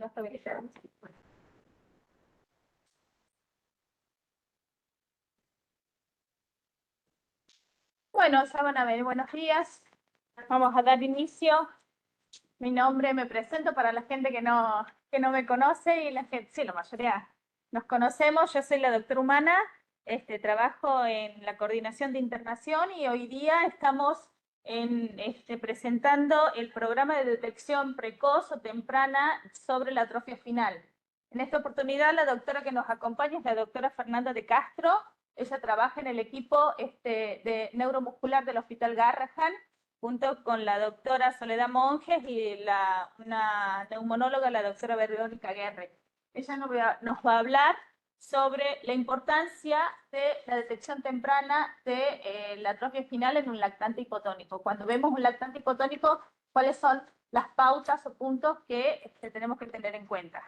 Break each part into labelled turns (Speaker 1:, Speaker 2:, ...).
Speaker 1: no está habilitado. Bueno, ya van a ver, buenos días. Vamos a dar inicio. Mi nombre, me presento para la gente que no me conoce y la gente, sí, la mayoría nos conocemos. Yo soy la doctora Humana, trabajo en la coordinación de internación y hoy día estamos presentando el programa de detección precoz o temprana sobre la atrofia espinal. En esta oportunidad la doctora que nos acompaña es la doctora Fernanda de Castro. Ella trabaja en el equipo de neuromuscular del Hospital Garrahan, junto con la doctora Soledad Monjes y una neumonóloga, la doctora Verónica Guerre. Ella nos va a hablar sobre la importancia de la detección temprana de la atrofia espinal en un lactante hipotónico. Cuando vemos un lactante hipotónico, ¿cuáles son las pautas o puntos que tenemos que tener en cuenta?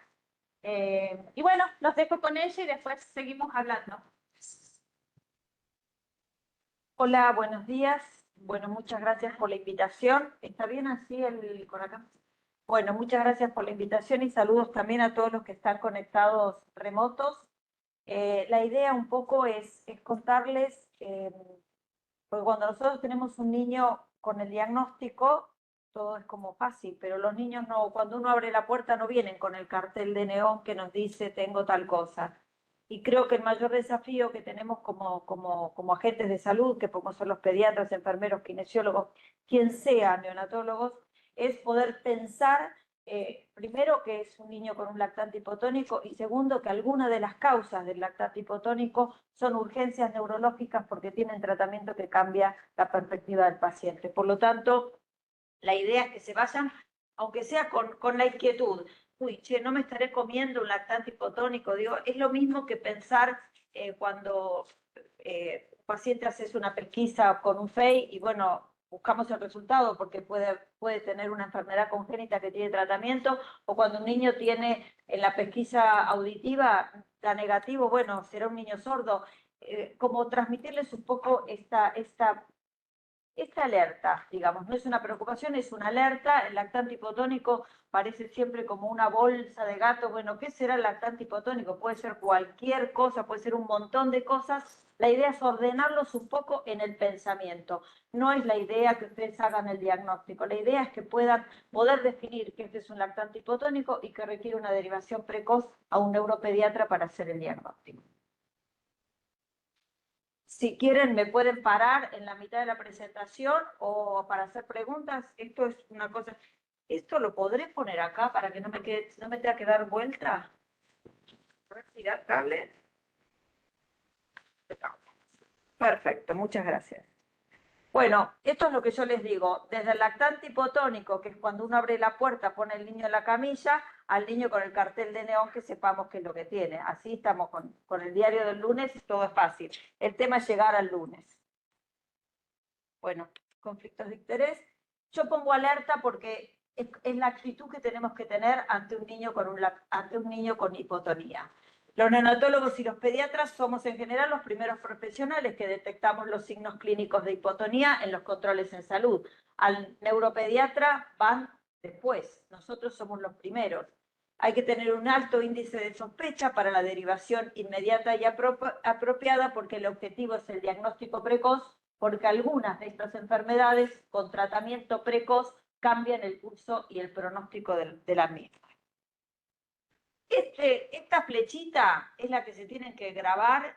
Speaker 1: Y bueno, los dejo con ella y después seguimos hablando.
Speaker 2: Hola, buenos días. Bueno, muchas gracias por la invitación. ¿Está bien así con acá? Bueno, muchas gracias por la invitación y saludos también a todos los que están conectados remotos. La idea un poco es contarles, porque cuando nosotros tenemos un niño con el diagnóstico, todo es como fácil, pero los niños no, cuando uno abre la puerta no vienen con el cartel de neón que nos dice tengo tal cosa. Y creo que el mayor desafío que tenemos como agentes de salud, que podemos ser los pediatras, enfermeros, kinesiólogos, quien sea, neonatólogos, es poder pensar, primero, que es un niño con un lactante hipotónico y segundo, que algunas de las causas del lactante hipotónico son urgencias neurológicas porque tienen tratamiento que cambia la perspectiva del paciente. Por lo tanto, la idea es que se vayan, aunque sea con la inquietud. Uy, che, no me estaré comiendo un lactante hipotónico. Digo, es lo mismo que pensar cuando un paciente hace una pesquisa con un FEI y bueno, buscamos el resultado porque puede tener una enfermedad congénita que tiene tratamiento, o cuando un niño tiene en la pesquisa auditiva, da negativo, bueno, será un niño sordo. Como transmitirles un poco esta alerta, digamos, no es una preocupación, es una alerta. El lactante hipotónico parece siempre como una bolsa de gato. Bueno, ¿qué será el lactante hipotónico? Puede ser cualquier cosa, puede ser un montón de cosas. La idea es ordenarlos un poco en el pensamiento. No es la idea que ustedes hagan el diagnóstico. La idea es que puedan poder definir que este es un lactante hipotónico y que requiere una derivación precoz a un neuropediatra para hacer el diagnóstico. Si quieren, me pueden parar en la mitad de la presentación o para hacer preguntas. Esto es una cosa. ¿Esto lo podré poner acá para que no me tenga que dar vuelta? ¿Retirar cable? Perfecto, muchas gracias. Bueno, esto es lo que yo les digo. Desde el lactante hipotónico, que es cuando uno abre la puerta, pone el niño en la camilla, al niño con el cartel de neón, que sepamos qué es lo que tiene. Así estamos con el diario del lunes, todo es fácil. El tema es llegar al lunes. Bueno, conflictos de interés. Yo pongo alerta porque es la actitud que tenemos que tener ante un niño con hipotonía. Los neonatólogos y los pediatras somos en general los primeros profesionales que detectamos los signos clínicos de hipotonía en los controles en salud. Al neuropediatra van después, nosotros somos los primeros. Hay que tener un alto índice de sospecha para la derivación inmediata y apropiada, porque el objetivo es el diagnóstico precoz, porque algunas de estas enfermedades con tratamiento precoz cambian el curso y el pronóstico de la misma. Esta flechita es la que se tienen que grabar,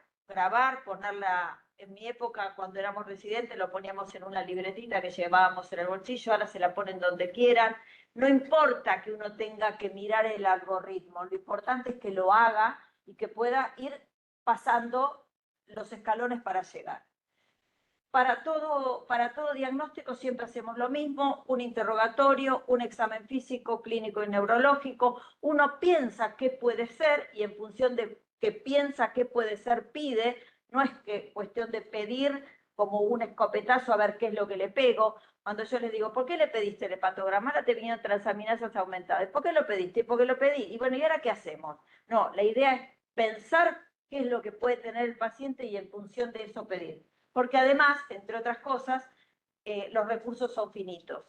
Speaker 2: ponerla. En mi época, cuando éramos residentes, lo poníamos en una libretita que llevábamos en el bolsillo, ahora se la ponen donde quieran. No importa que uno tenga que mirar el algoritmo, lo importante es que lo haga y que pueda ir pasando los escalones para llegar. Para todo diagnóstico siempre hacemos lo mismo: un interrogatorio, un examen físico, clínico y neurológico. Uno piensa qué puede ser y en función de que piensa qué puede ser, pide. No es cuestión de pedir como un escopetazo a ver qué es lo que le pego. Cuando yo les digo, ¿por qué le pediste el hepatograma? Ahora te vinieron transaminasas aumentadas. ¿Por qué lo pediste? Porque lo pedí. Y bueno, ¿y ahora qué hacemos? No, la idea es pensar qué es lo que puede tener el paciente y en función de eso pedir. Porque además, entre otras cosas, los recursos son finitos.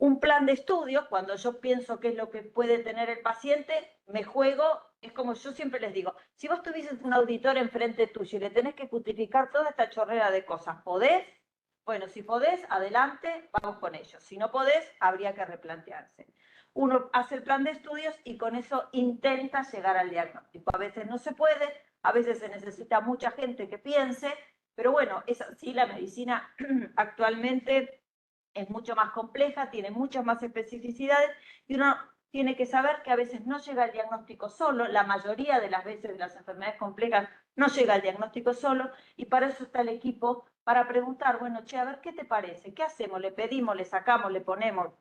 Speaker 2: Un plan de estudio, cuando yo pienso qué es lo que puede tener el paciente, me juego, es como yo siempre les digo, si vos tuvieses un auditor enfrente tuyo y le tenés que justificar toda esta chorrera de cosas, ¿podés? Bueno, si podés, adelante, vamos con ello. Si no podés, habría que replantearse. Uno hace el plan de estudios y con eso intenta llegar al diagnóstico. A veces no se puede, a veces se necesita mucha gente que piense, pero bueno, es así, la medicina actualmente es mucho más compleja, tiene muchas más especificidades y uno tiene que saber que a veces no llega al diagnóstico solo, la mayoría de las veces de las enfermedades complejas no llega al diagnóstico solo, y para eso está el equipo, para preguntar, bueno, che, a ver, ¿qué te parece? ¿Qué hacemos? ¿Le pedimos, le sacamos, le ponemos?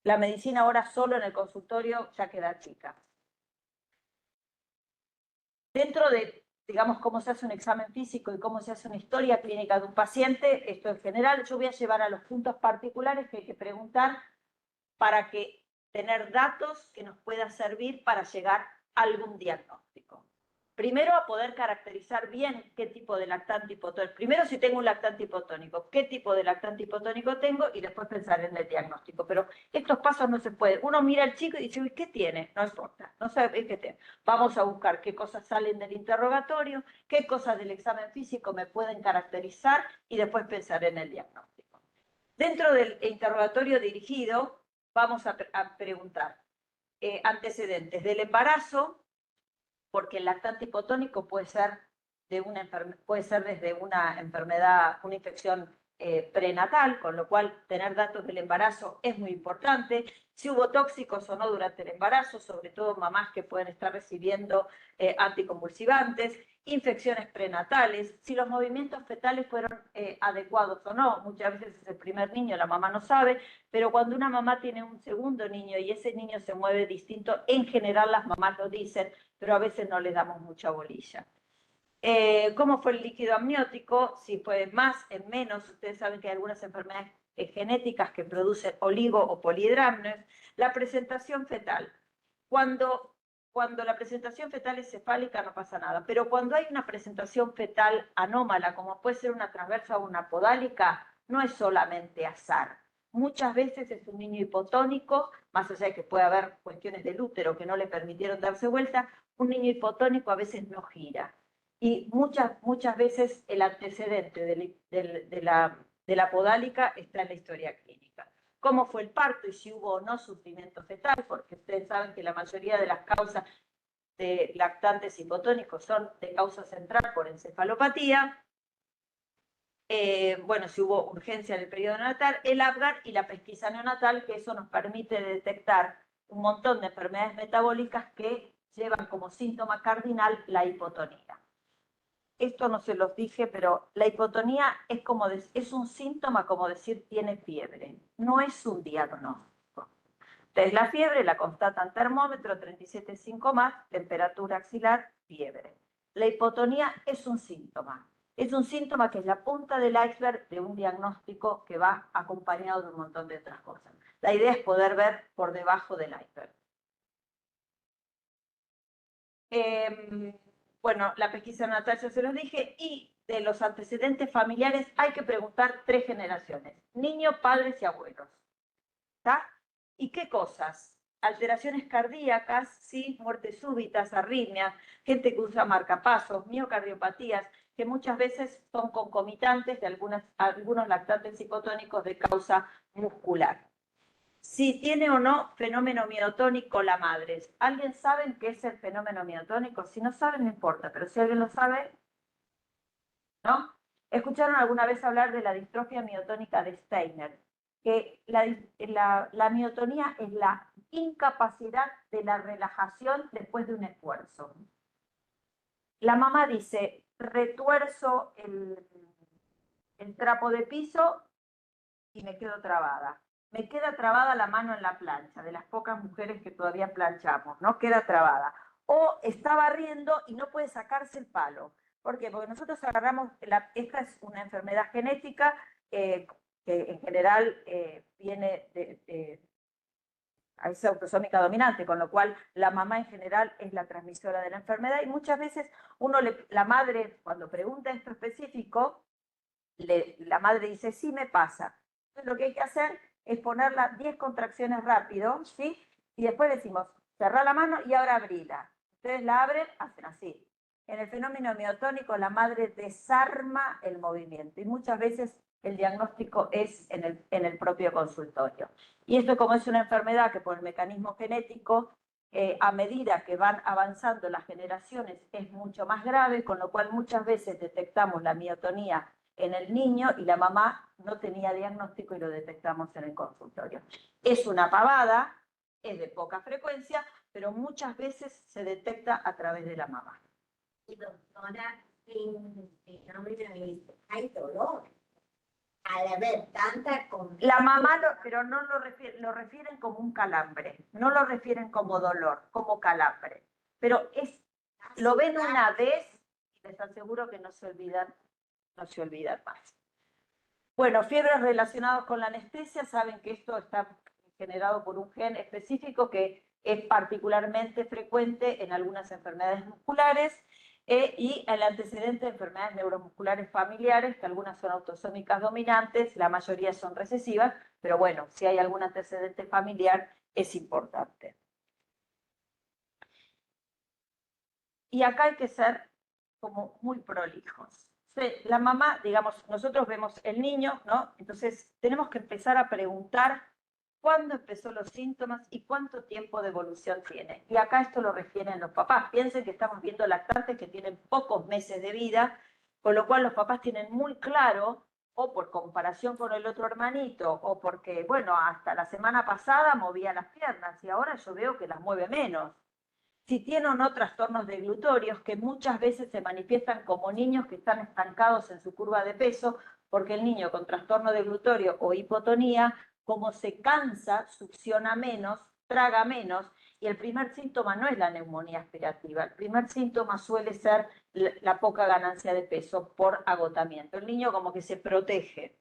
Speaker 2: La medicina ahora solo en el consultorio ya queda chica. Dentro de, digamos, cómo se hace un examen físico y cómo se hace una historia clínica de un paciente, esto en general, yo voy a llevar a los puntos particulares que hay que preguntar para que tener datos que nos puedan servir para llegar a algún diagnóstico. Primero, a poder caracterizar bien qué tipo de lactante hipotónico. Primero, si tengo un lactante hipotónico, qué tipo de lactante hipotónico tengo, y después pensar en el diagnóstico. Pero estos pasos no se pueden. Uno mira al chico y dice, uy, ¿qué tiene? No importa, no sabe qué tiene. Vamos a buscar qué cosas salen del interrogatorio, qué cosas del examen físico me pueden caracterizar y después pensar en el diagnóstico. Dentro del interrogatorio dirigido, vamos a preguntar antecedentes del embarazo, porque el lactante hipotónico puede ser, puede ser desde una enfermedad, una infección prenatal, con lo cual tener datos del embarazo es muy importante. Si hubo tóxicos o no durante el embarazo, sobre todo mamás que pueden estar recibiendo anticonvulsivantes, infecciones prenatales, si los movimientos fetales fueron adecuados o no. Muchas veces es el primer niño, la mamá no sabe, pero cuando una mamá tiene un segundo niño y ese niño se mueve distinto, en general las mamás lo dicen, pero a veces no le damos mucha bolilla. ¿Cómo fue el líquido amniótico? Si fue más, en menos. Ustedes saben que hay algunas enfermedades genéticas que producen oligo o polihidramnios. La presentación fetal. Cuando la presentación fetal es cefálica no pasa nada, pero cuando hay una presentación fetal anómala, como puede ser una transversa o una podálica, no es solamente azar. Muchas veces es un niño hipotónico, más allá de que puede haber cuestiones del útero que no le permitieron darse vuelta, un niño hipotónico a veces no gira. Y muchas veces el antecedente de la podálica está en la historia clínica. Cómo fue el parto y si hubo o no sufrimiento fetal, porque ustedes saben que la mayoría de las causas de lactantes hipotónicos son de causa central por encefalopatía. Bueno, si hubo urgencia en el periodo neonatal, el Apgar y la pesquisa neonatal, que eso nos permite detectar un montón de enfermedades metabólicas que llevan como síntoma cardinal la hipotonía. Esto no se los dije, pero la hipotonía es un síntoma como decir tiene fiebre, no es un diagnóstico. Entonces la fiebre la constatan termómetro 37,5 más, temperatura axilar, fiebre. La hipotonía es un síntoma que es la punta del iceberg de un diagnóstico que va acompañado de un montón de otras cosas. La idea es poder ver por debajo del iceberg. Bueno, la pesquisa natal ya se los dije, y de los antecedentes familiares hay que preguntar 3 generaciones, niños, padres y abuelos. ¿Está? ¿Y qué cosas? Alteraciones cardíacas, sí, muertes súbitas, arritmias, gente que usa marcapasos, miocardiopatías, que muchas veces son concomitantes de algunos lactantes hipotónicos de causa muscular. Si tiene o no fenómeno miotónico la madre. ¿Alguien sabe qué es el fenómeno miotónico? Si no saben, no importa, pero si alguien lo sabe, ¿no? ¿Escucharon alguna vez hablar de la distrofia miotónica de Steiner? Que la miotonía es la incapacidad de la relajación después de un esfuerzo. La mamá dice, retuerzo el trapo de piso y me quedo trabada. Me queda trabada la mano en la plancha, de las pocas mujeres que todavía planchamos, ¿no? Queda trabada. O está barriendo y no puede sacarse el palo. ¿Por qué? Porque nosotros agarramos, esta es una enfermedad genética que en general viene es autosómica dominante, con lo cual la mamá en general es la transmisora de la enfermedad, y muchas veces la madre, cuando pregunta esto específico, la madre dice, sí me pasa. Entonces lo que hay que hacer es ponerla 10 contracciones rápido, ¿sí? Y después decimos, cerrá la mano y ahora abrila. Ustedes la abren, hacen así. En el fenómeno miotónico, la madre desarma el movimiento y muchas veces el diagnóstico es en el propio consultorio. Y esto, como es una enfermedad que por el mecanismo genético, a medida que van avanzando las generaciones, es mucho más grave, con lo cual muchas veces detectamos la miotonía en el niño y la mamá no tenía diagnóstico y lo detectamos en el consultorio. Es una pavada, es de poca frecuencia, pero muchas veces se detecta a través de la mamá.
Speaker 3: Y doctora, hay dolor. Al haber tanta
Speaker 2: La mamá, pero no lo refieren como un calambre, no lo refieren como dolor, como calambre. Pero lo ven una vez y les aseguro que no se olvidan más. Bueno, fiebres relacionadas con la anestesia, saben que esto está generado por un gen específico que es particularmente frecuente en algunas enfermedades musculares y el antecedente de enfermedades neuromusculares familiares, que algunas son autosómicas dominantes, la mayoría son recesivas, pero bueno, si hay algún antecedente familiar es importante. Y acá hay que ser como muy prolijos. La mamá, digamos, nosotros vemos el niño, ¿no? Entonces tenemos que empezar a preguntar cuándo empezó los síntomas y cuánto tiempo de evolución tiene. Y acá esto lo refieren los papás. Piensen que estamos viendo lactantes que tienen pocos meses de vida, con lo cual los papás tienen muy claro, o por comparación con el otro hermanito, o porque, bueno, hasta la semana pasada movía las piernas y ahora yo veo que las mueve menos. Si tiene o no trastornos deglutorios, que muchas veces se manifiestan como niños que están estancados en su curva de peso, porque el niño con trastorno deglutorio o hipotonía, como se cansa, succiona menos, traga menos, y el primer síntoma no es la neumonía aspirativa, el primer síntoma suele ser la poca ganancia de peso por agotamiento. El niño como que se protege.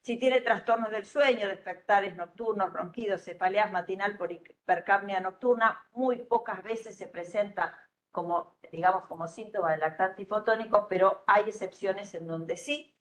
Speaker 2: Si tiene trastornos del sueño, despertares nocturnos, ronquidos, cefaleas matinal por hipercapnia nocturna, muy pocas veces se presenta como, digamos, como síntoma del lactante hipotónico, pero hay excepciones en donde sí.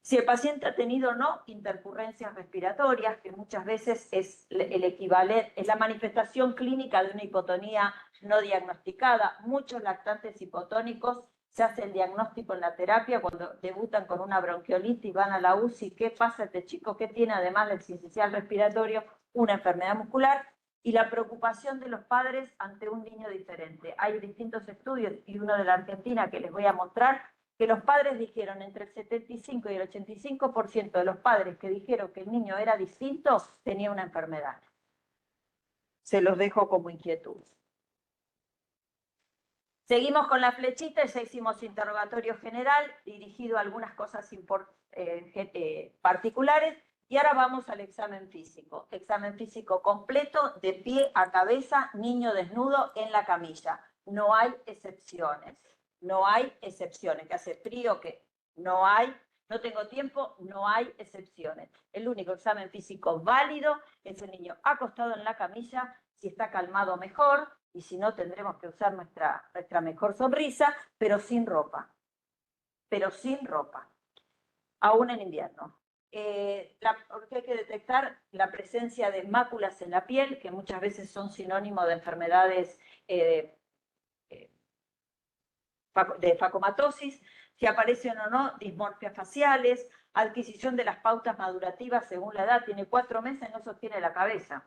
Speaker 2: Si el paciente ha tenido o no intercurrencias respiratorias, que muchas veces es el equivalente, es la manifestación clínica de una hipotonía no diagnosticada. Muchos lactantes hipotónicos se hace el diagnóstico en la terapia cuando debutan con una bronquiolitis, van a la UCI, ¿qué pasa este chico? ¿Qué tiene además del sincicial respiratorio? Una enfermedad muscular. Y la preocupación de los padres ante un niño diferente. Hay distintos estudios y uno de la Argentina que les voy a mostrar, que los padres dijeron, entre el 75 y el 85% de los padres que dijeron que el niño era distinto, tenía una enfermedad. Se los dejo como inquietud. Seguimos con la flechita, ya hicimos interrogatorio general, dirigido a algunas cosas particulares, y ahora vamos al examen físico. Examen físico completo, de pie a cabeza, niño desnudo en la camilla. No hay excepciones. No hay excepciones. Que hace frío, que no hay, no tengo tiempo, no hay excepciones. El único examen físico válido es el niño acostado en la camilla, si está calmado mejor, y si no tendremos que usar nuestra mejor sonrisa, pero sin ropa. Pero sin ropa. Aún en invierno. Porque hay que detectar la presencia de máculas en la piel, que muchas veces son sinónimo de enfermedades de facomatosis, si aparecen o no dismorfias faciales, adquisición de las pautas madurativas según la edad. Tiene 4 meses, no sostiene la cabeza.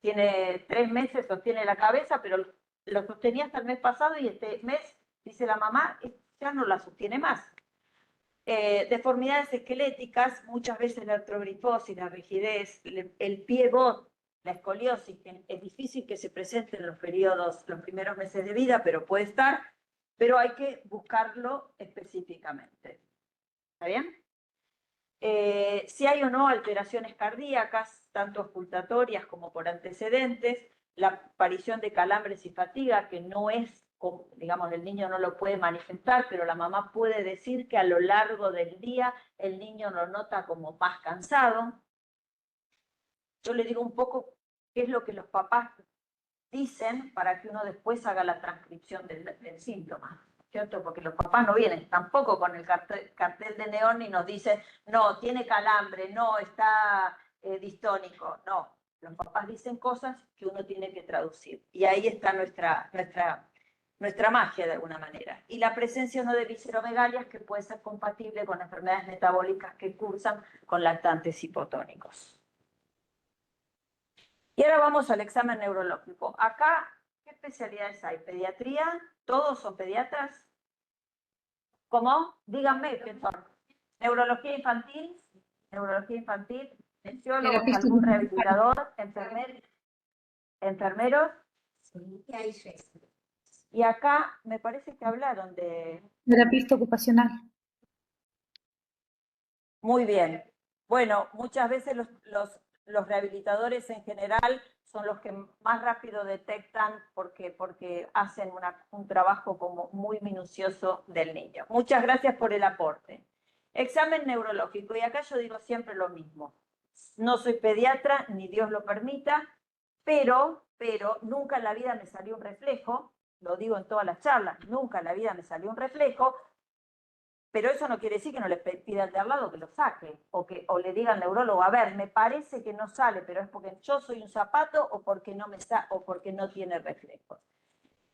Speaker 2: Tiene 3 meses, sostiene la cabeza, pero lo sostenía hasta el mes pasado y este mes, dice la mamá, ya no la sostiene más. Deformidades esqueléticas, muchas veces la artrogriposis, la rigidez, el pie bot, la escoliosis, que es difícil que se presente en los primeros meses de vida, pero puede estar, pero hay que buscarlo específicamente. ¿Está bien? Si hay o no alteraciones cardíacas, tanto ocultatorias como por antecedentes, la aparición de calambres y fatiga, que no es, digamos, el niño no lo puede manifestar, pero la mamá puede decir que a lo largo del día el niño lo nota como más cansado. Yo le digo un poco qué es lo que los papás dicen para que uno después haga la transcripción del síntoma. ¿Cierto? Porque los papás no vienen tampoco con el cartel de neón y nos dicen, no, tiene calambre, no, está distónico. No, los papás dicen cosas que uno tiene que traducir. Y ahí está nuestra magia de alguna manera. Y la presencia no de visceromegalias que puede ser compatible con enfermedades metabólicas que cursan con lactantes hipotónicos. Y ahora vamos al examen neurológico. Acá, ¿qué especialidades hay? ¿Pediatría? ¿Todos son pediatras? ¿Cómo? Díganme qué son. ¿Neurología infantil? ¿Neurología infantil? ¿Fisiólogos? ¿Algún rehabilitador? ¿Enfermeros?
Speaker 3: Sí, ¿qué hay eso?
Speaker 2: Y acá me parece que hablaron de...
Speaker 4: Terapista ocupacional.
Speaker 2: Muy bien. Bueno, muchas veces los rehabilitadores en general son los que más rápido detectan porque hacen un trabajo como muy minucioso del niño. Muchas gracias por el aporte. Examen neurológico, y acá yo digo siempre lo mismo. No soy pediatra, ni Dios lo permita, pero nunca en la vida me salió un reflejo, lo digo en todas las charlas, nunca en la vida me salió un reflejo, pero eso no quiere decir que no le pida al de al lado que lo saque, o le diga al neurólogo, a ver, me parece que no sale, pero es porque yo soy un zapato o porque no tiene reflejos.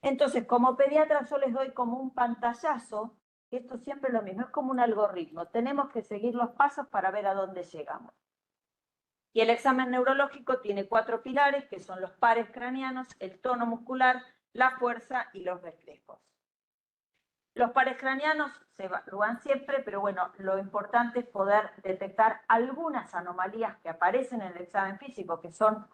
Speaker 2: Entonces, como pediatra yo les doy como un pantallazo, que esto siempre es lo mismo, es como un algoritmo, tenemos que seguir los pasos para ver a dónde llegamos. Y el examen neurológico tiene 4 pilares, que son los pares craneanos, el tono muscular, la fuerza y los reflejos. Los pares craneanos se evalúan siempre, pero bueno, lo importante es poder detectar algunas anomalías que aparecen en el examen físico, que son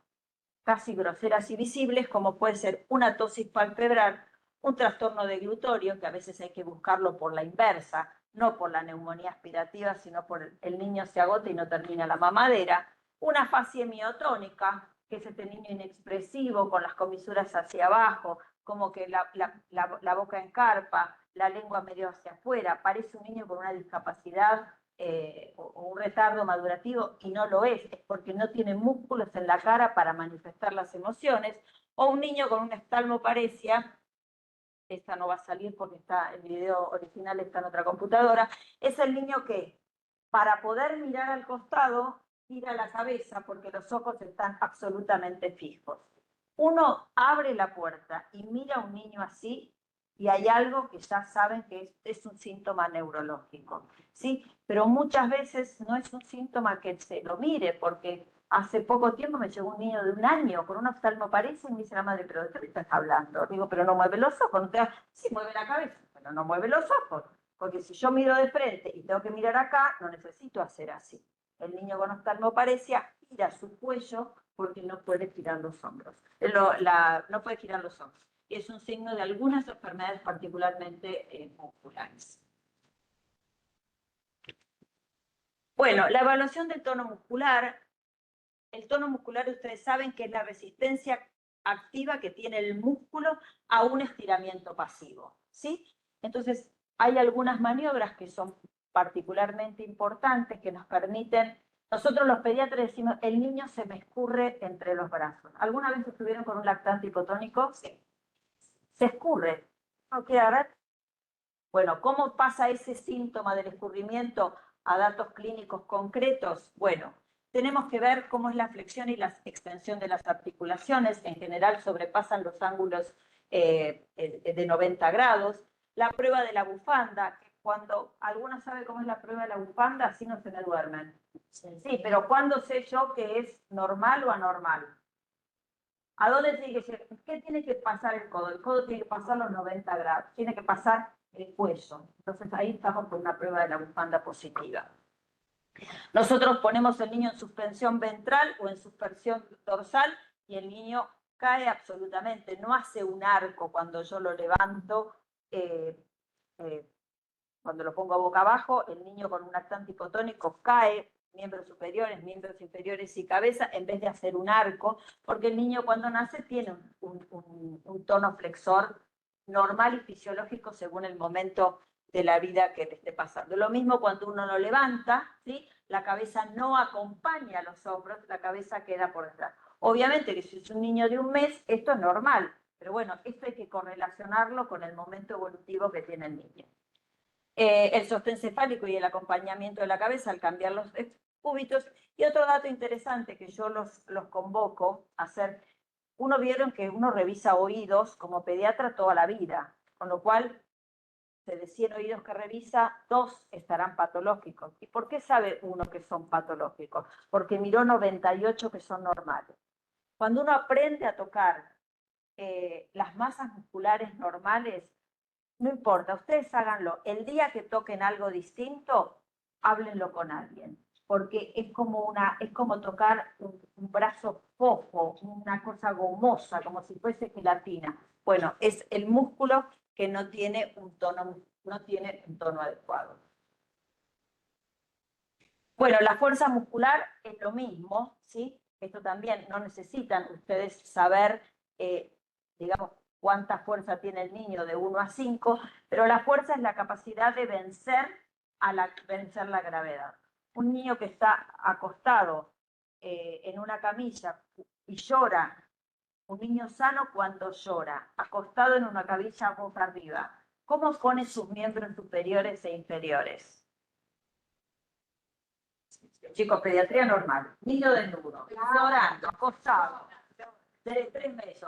Speaker 2: casi groseras y visibles, como puede ser una tosis palpebral, un trastorno de glutorio, que a veces hay que buscarlo por la inversa, no por la neumonía aspirativa, sino por el niño se agota y no termina la mamadera, una afasia miotónica, que es este niño inexpresivo con las comisuras hacia abajo, como que la boca encarpa, la lengua medio hacia afuera, parece un niño con una discapacidad o un retardo madurativo, y no lo es porque no tiene músculos en la cara para manifestar las emociones, o un niño con una oftalmoparesia, esta no va a salir porque el video original está en otra computadora, es el niño que para poder mirar al costado gira la cabeza porque los ojos están absolutamente fijos. Uno abre la puerta y mira a un niño así y hay algo que ya saben que es un síntoma neurológico, ¿sí? Pero muchas veces no es un síntoma que se lo mire, porque hace poco tiempo me llegó un niño de 1 año con una oftalmoparesia y me dice la madre, ¿pero de qué me estás hablando? Digo, pero no mueve los ojos, sí mueve la cabeza, pero no mueve los ojos, porque si yo miro de frente y tengo que mirar acá, no necesito hacer así. El niño con oftalmoparesia gira su cuello porque no puede girar los hombros. No puede girar los hombros. Y es un signo de algunas enfermedades particularmente musculares. Bueno, la evaluación del tono muscular. El tono muscular, ustedes saben que es la resistencia activa que tiene el músculo a un estiramiento pasivo, ¿sí? Entonces, hay algunas maniobras que son particularmente importantes que nos permiten. Nosotros los pediatras decimos, el niño se me escurre entre los brazos. ¿Alguna vez estuvieron con un lactante hipotónico? Sí. Se escurre. ¿No queda ver? Bueno, ¿cómo pasa ese síntoma del escurrimiento a datos clínicos concretos? Bueno, tenemos que ver cómo es la flexión y la extensión de las articulaciones. En general sobrepasan los ángulos de 90 grados. La prueba de la bufanda, que cuando alguna sabe cómo es la prueba de la bufanda, así no se me duermen. Sí, pero ¿cuándo sé yo que es normal o anormal? ¿A dónde tiene que llegar? ¿Qué tiene que pasar el codo? El codo tiene que pasar los 90 grados, tiene que pasar el cuello. Entonces ahí estamos con una prueba de la bufanda positiva. Nosotros ponemos el niño en suspensión ventral o en suspensión dorsal y el niño cae absolutamente, no hace un arco cuando yo lo levanto, cuando lo pongo boca abajo, el niño con un lactante hipotónico cae, miembros superiores, miembros inferiores y cabeza, en vez de hacer un arco, porque el niño cuando nace tiene un tono flexor normal y fisiológico según el momento de la vida que le esté pasando. Lo mismo cuando uno lo levanta, ¿sí? La cabeza no acompaña a los hombros, la cabeza queda por detrás. Obviamente que si es un niño de 1 mes, esto es normal, pero bueno, esto hay que correlacionarlo con el momento evolutivo que tiene el niño. El sostén cefálico y el acompañamiento de la cabeza al cambiar cúbitos. Y otro dato interesante que yo los convoco a hacer, vieron que uno revisa oídos como pediatra toda la vida, con lo cual de 100 oídos que revisa, 2 estarán patológicos. ¿Y por qué sabe uno que son patológicos? Porque miró 98 que son normales. Cuando uno aprende a tocar las masas musculares normales, no importa, ustedes háganlo. El día que toquen algo distinto, háblenlo con alguien, porque es como tocar un brazo fofo, una cosa gomosa, como si fuese gelatina. Bueno, es el músculo que no tiene un tono adecuado. Bueno, la fuerza muscular es lo mismo, ¿sí? Esto también no necesitan ustedes saber, digamos, cuánta fuerza tiene el niño de 1 a 5, pero la fuerza es la capacidad de vencer la gravedad. Un niño que está acostado en una camilla y llora, un niño sano cuando llora, acostado en una camilla boca arriba, ¿cómo pone sus miembros superiores e inferiores? Chicos, pediatría normal, niño desnudo, llorando, acostado, de 3 meses,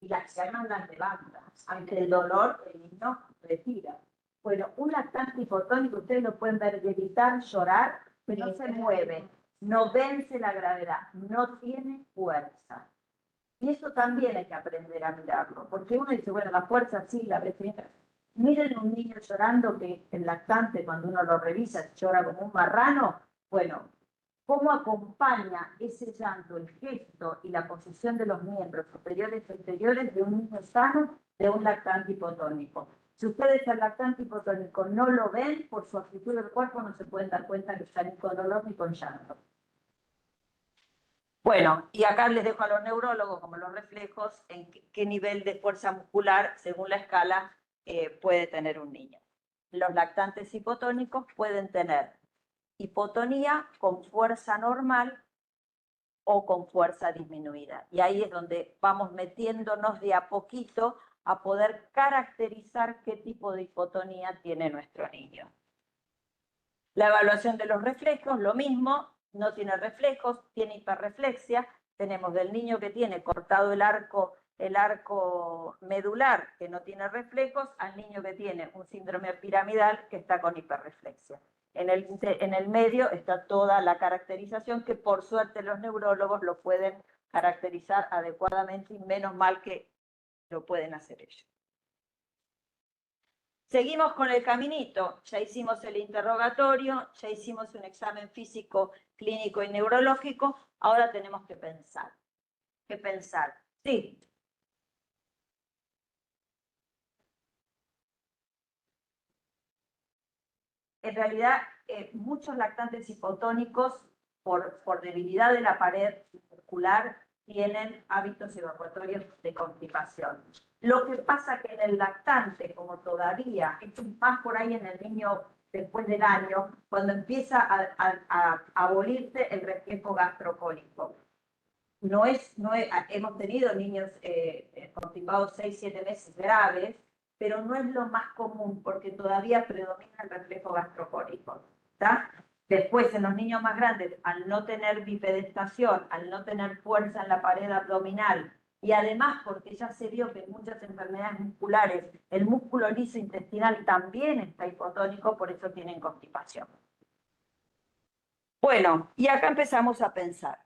Speaker 2: y las llaman las levantas. Ante el dolor, el niño retira. Bueno, un lactante hipotónico, ustedes lo pueden ver gritar, llorar, pero no se mueve, no vence la gravedad, no tiene fuerza. Y eso también hay que aprender a mirarlo, porque uno dice, bueno, la fuerza sí, la velocidad. Miren un niño llorando, que el lactante, cuando uno lo revisa, llora como un marrano. Bueno, ¿cómo acompaña ese llanto, el gesto y la posición de los miembros superiores y inferiores de un niño sano de un lactante hipotónico? Si ustedes al lactante hipotónico no lo ven, por su actitud del cuerpo no se pueden dar cuenta que está ni con dolor ni con llanto. Bueno, y acá les dejo a los neurólogos, como los reflejos, en qué nivel de fuerza muscular, según la escala, puede tener un niño. Los lactantes hipotónicos pueden tener hipotonía con fuerza normal o con fuerza disminuida. Y ahí es donde vamos metiéndonos de a poquito a poder caracterizar qué tipo de hipotonía tiene nuestro niño. La evaluación de los reflejos, lo mismo, no tiene reflejos, tiene hiperreflexia. Tenemos del niño que tiene cortado el arco medular, que no tiene reflejos, al niño que tiene un síndrome piramidal, que está con hiperreflexia. En el medio está toda la caracterización, que por suerte los neurólogos lo pueden caracterizar adecuadamente, y menos mal que lo pueden hacer ellos. Seguimos con el caminito, ya hicimos el interrogatorio, ya hicimos un examen físico, clínico y neurológico, ahora tenemos que pensar. ¿Qué pensar? Sí. En realidad, muchos lactantes hipotónicos, por debilidad de la pared muscular, tienen hábitos evacuatorios de constipación. Lo que pasa que en el lactante, como todavía, esto es más por ahí en el niño después del año, cuando empieza a abolirse el reflejo gastrocólico. Hemos tenido niños constipados 6-7 meses graves, pero no es lo más común porque todavía predomina el reflejo gastrocólico. ¿Está? Después, en los niños más grandes, al no tener bipedestación, al no tener fuerza en la pared abdominal, y además porque ya se vio que en muchas enfermedades musculares el músculo liso intestinal también está hipotónico, por eso tienen constipación. Bueno, y acá empezamos a pensar.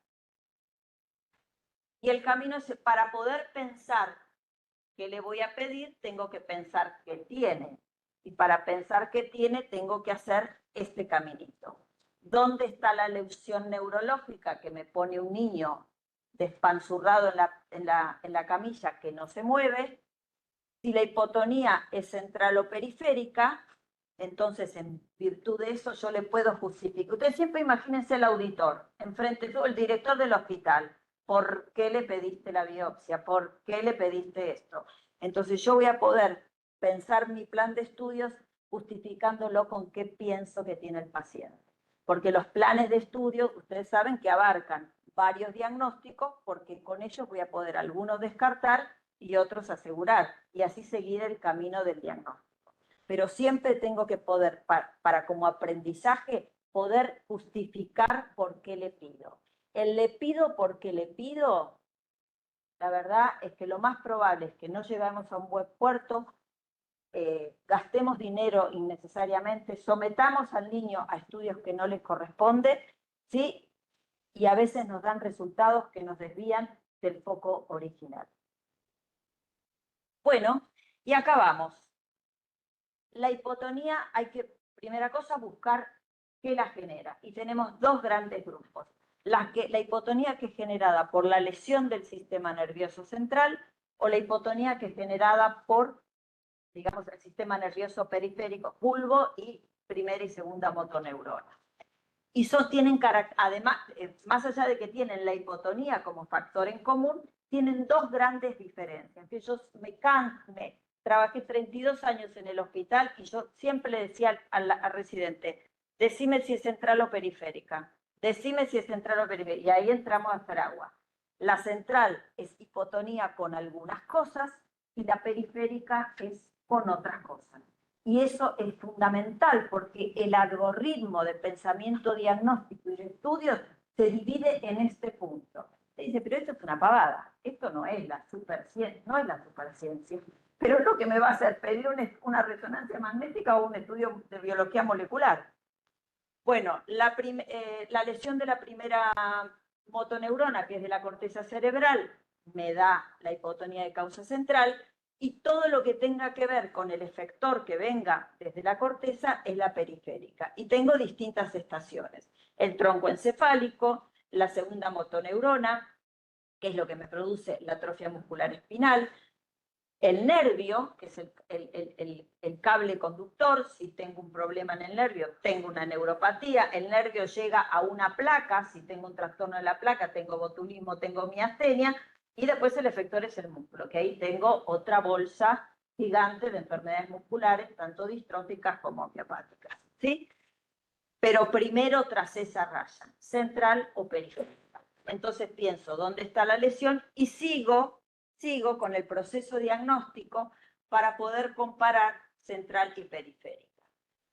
Speaker 2: Y el camino es, para poder pensar qué le voy a pedir, tengo que pensar qué tiene. Y para pensar qué tiene, tengo que hacer este caminito. ¿Dónde está la lesión neurológica que me pone un niño despanzurrado en la camilla que no se mueve? Si la hipotonía es central o periférica, entonces en virtud de eso yo le puedo justificar. Ustedes siempre imagínense el auditor, enfrente tú, el director del hospital. ¿Por qué le pediste la biopsia? ¿Por qué le pediste esto? Entonces yo voy a poder pensar mi plan de estudios justificándolo con qué pienso que tiene el paciente. Porque los planes de estudio, ustedes saben que abarcan varios diagnósticos, porque con ellos voy a poder algunos descartar y otros asegurar, y así seguir el camino del diagnóstico. Pero siempre tengo que poder, para como aprendizaje, poder justificar por qué le pido. El le pido porque le pido, la verdad es que lo más probable es que no lleguemos a un buen puerto, gastemos dinero innecesariamente, sometamos al niño a estudios que no les corresponde, ¿sí? Y a veces nos dan resultados que nos desvían del foco original. Bueno, y acá vamos. La hipotonía hay que, primera cosa, buscar qué la genera. Y tenemos dos grandes grupos. La hipotonía que es generada por la lesión del sistema nervioso central o la hipotonía que es generada por, digamos, el sistema nervioso periférico, bulbo y primera y segunda motoneurona. Y tienen, además, más allá de que tienen la hipotonía como factor en común, tienen dos grandes diferencias. Yo trabajé 32 años en el hospital y yo siempre le decía al residente, decime si es central o periférica, decime si es central o periférica, y ahí entramos a Faragua. La central es hipotonía con algunas cosas y la periférica es con otras cosas. Y eso es fundamental porque el algoritmo de pensamiento diagnóstico y de estudios se divide en este punto. Se dice, pero esto es una pavada, esto no es la superciencia, no es la superciencia, pero es lo que me va a hacer pedir una resonancia magnética o un estudio de biología molecular. Bueno, la lesión de la primera motoneurona, que es de la corteza cerebral, me da la hipotonía de causa central, y todo lo que tenga que ver con el efector que venga desde la corteza es la periférica. Y tengo distintas estaciones. El tronco encefálico, la segunda motoneurona, que es lo que me produce la atrofia muscular espinal, el nervio, que es el cable conductor. Si tengo un problema en el nervio, tengo una neuropatía. El nervio llega a una placa. Si tengo un trastorno de la placa, tengo botulismo, tengo miastenia. Y después el efector es el músculo, que ahí tengo otra bolsa gigante de enfermedades musculares, tanto distróficas como homeopáticas, ¿sí? Pero primero tras esa raya, central o periférica. Entonces pienso dónde está la lesión y sigo con el proceso diagnóstico para poder comparar central y periférica.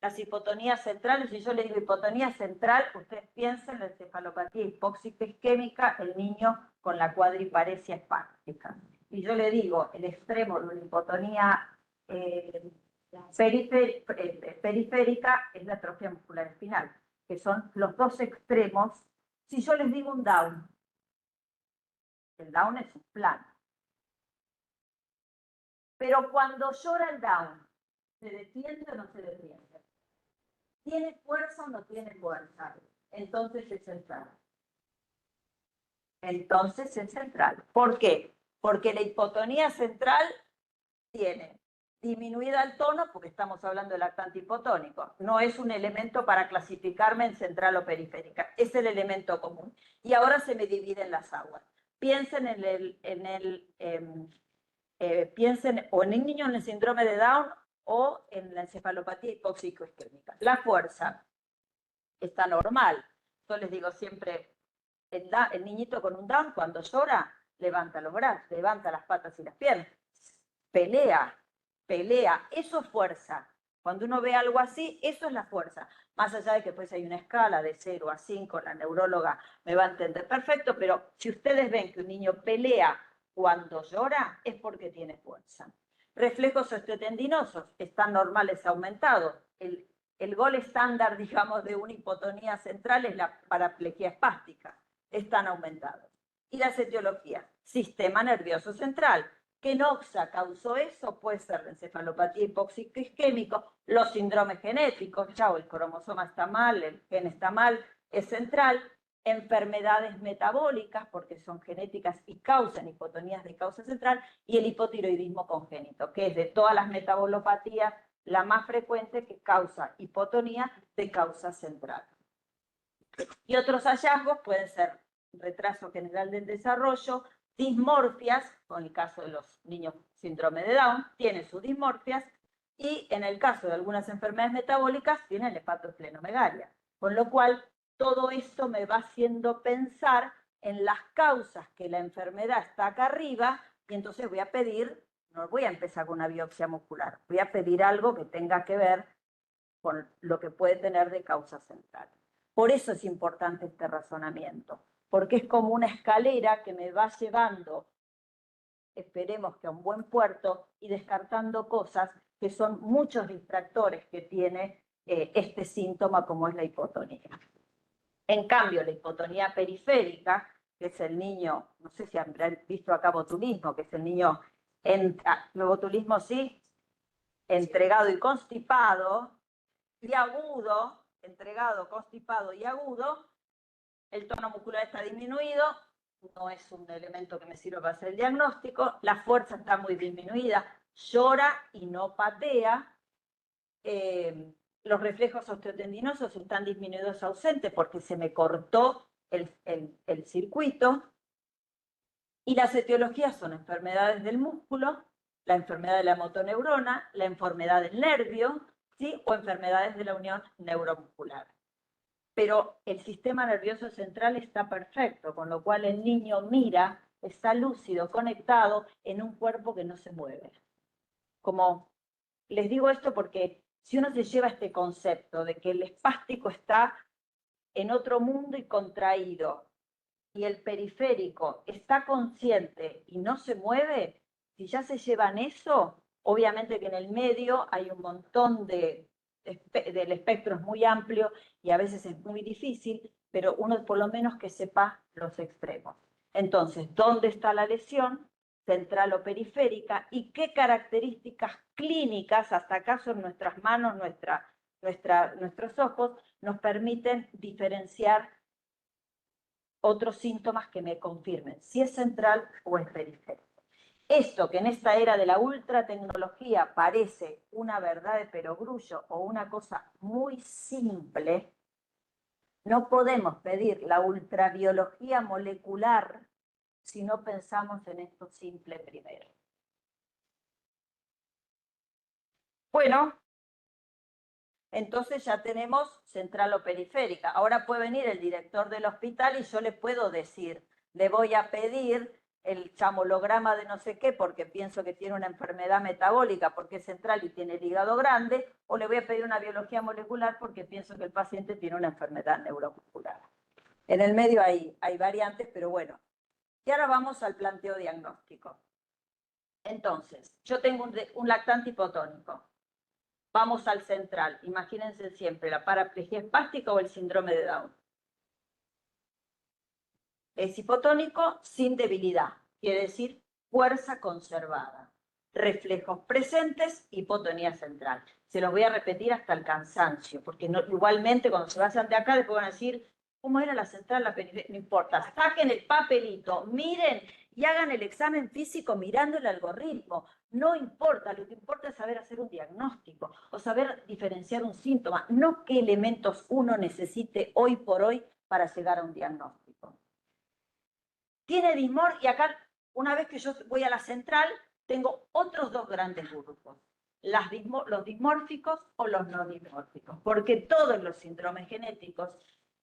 Speaker 2: Las hipotonías centrales, si yo le digo hipotonía central, ustedes piensen en la encefalopatía hipóxica isquémica, el niño con la cuadriparesia espástica. Y yo le digo, el extremo de una hipotonía periférica es la atrofia muscular espinal, que son los dos extremos. Si yo les digo un Down, el Down es un plano. Pero cuando llora el Down, ¿se defiende o no se defiende? ¿Tiene fuerza o no tiene fuerza? Entonces es central. Entonces es central. ¿Por qué? Porque la hipotonía central tiene disminuida el tono, porque estamos hablando del lactante hipotónico. No es un elemento para clasificarme en central o periférica. Es el elemento común. Y ahora se me dividen las aguas. Piensen piensen o en el niño en el síndrome de Down o en la encefalopatía hipóxico isquémica. La fuerza está normal. Yo les digo siempre, el niñito con un Down cuando llora, levanta los brazos, levanta las patas y las piernas, pelea, eso es fuerza. Cuando uno ve algo así, eso es la fuerza. Más allá de que pues hay una escala de 0 a 5, la neuróloga me va a entender perfecto, pero si ustedes ven que un niño pelea cuando llora, es porque tiene fuerza. Reflejos osteotendinosos están normales aumentados. El gol estándar, digamos, de una hipotonía central es la paraplegia espástica. Están aumentados. Y las etiologías. Sistema nervioso central. ¿Qué noxa causó eso? Puede ser la encefalopatía hipóxico isquémico, los síndromes genéticos, chao, el cromosoma está mal, el gen está mal, es central. Enfermedades metabólicas, porque son genéticas y causan hipotonías de causa central, y el hipotiroidismo congénito, que es de todas las metabolopatías la más frecuente que causa hipotonía de causa central. Y otros hallazgos pueden ser retraso general del desarrollo, dismorfias, con el caso de los niños síndrome de Down, tienen sus dismorfias, y en el caso de algunas enfermedades metabólicas tienen hepatoesplenomegalia, con lo cual todo esto me va haciendo pensar en las causas que la enfermedad está acá arriba, y entonces voy a pedir, no voy a empezar con una biopsia muscular, voy a pedir algo que tenga que ver con lo que puede tener de causa central. Por eso es importante este razonamiento, porque es como una escalera que me va llevando, esperemos que a un buen puerto, y descartando cosas que son muchos distractores que tiene este síntoma, como es la hipotonía. En cambio, la hipotonía periférica, que es el niño, no sé si han visto acá botulismo, que es el niño, botulismo sí, entregado y constipado, y agudo, entregado, constipado y agudo, el tono muscular está disminuido, no es un elemento que me sirve para hacer el diagnóstico, la fuerza está muy disminuida, llora y no patea, los reflejos osteotendinosos están disminuidos, ausentes, porque se me cortó el circuito, y las etiologías son enfermedades del músculo, la enfermedad de la motoneurona, la enfermedad del nervio, ¿sí? O enfermedades de la unión neuromuscular. Pero el sistema nervioso central está perfecto, con lo cual el niño mira, está lúcido, conectado en un cuerpo que no se mueve. Como les digo esto porque si uno se lleva este concepto de que el espástico está en otro mundo y contraído, y el periférico está consciente y no se mueve, si ya se llevan eso, obviamente que en el medio hay un montón del espectro es muy amplio y a veces es muy difícil, pero uno por lo menos que sepa los extremos. Entonces, ¿dónde está la lesión? Central o periférica, y qué características clínicas, hasta acá son nuestras manos, nuestros ojos, nos permiten diferenciar otros síntomas que me confirmen si es central o es periférico. Esto que en esta era de la ultratecnología parece una verdad de perogrullo o una cosa muy simple, no podemos pedir la ultrabiología molecular si no pensamos en esto simple primero. Bueno, entonces ya tenemos central o periférica. Ahora puede venir el director del hospital y yo le puedo decir, le voy a pedir el chamolograma de no sé qué porque pienso que tiene una enfermedad metabólica porque es central y tiene el hígado grande, o le voy a pedir una biología molecular porque pienso que el paciente tiene una enfermedad neuromuscular. En el medio hay variantes, pero bueno. Y ahora vamos al planteo diagnóstico. Entonces, yo tengo un lactante hipotónico. Vamos al central. Imagínense siempre la paraplegia espástica o el síndrome de Down. Es hipotónico sin debilidad, quiere decir fuerza conservada. Reflejos presentes, hipotonía central. Se los voy a repetir hasta el cansancio, porque no, igualmente cuando se vayan de acá después van a decir, ¿cómo era la central, la periferia? No importa, saquen el papelito, miren y hagan el examen físico mirando el algoritmo. No importa, lo que importa es saber hacer un diagnóstico o saber diferenciar un síntoma, no qué elementos uno necesite hoy por hoy para llegar a un diagnóstico. Tiene dismor, y acá, una vez que yo voy a la central, tengo otros dos grandes grupos, los dismórficos o los no dismórficos, porque todos los síndromes genéticos,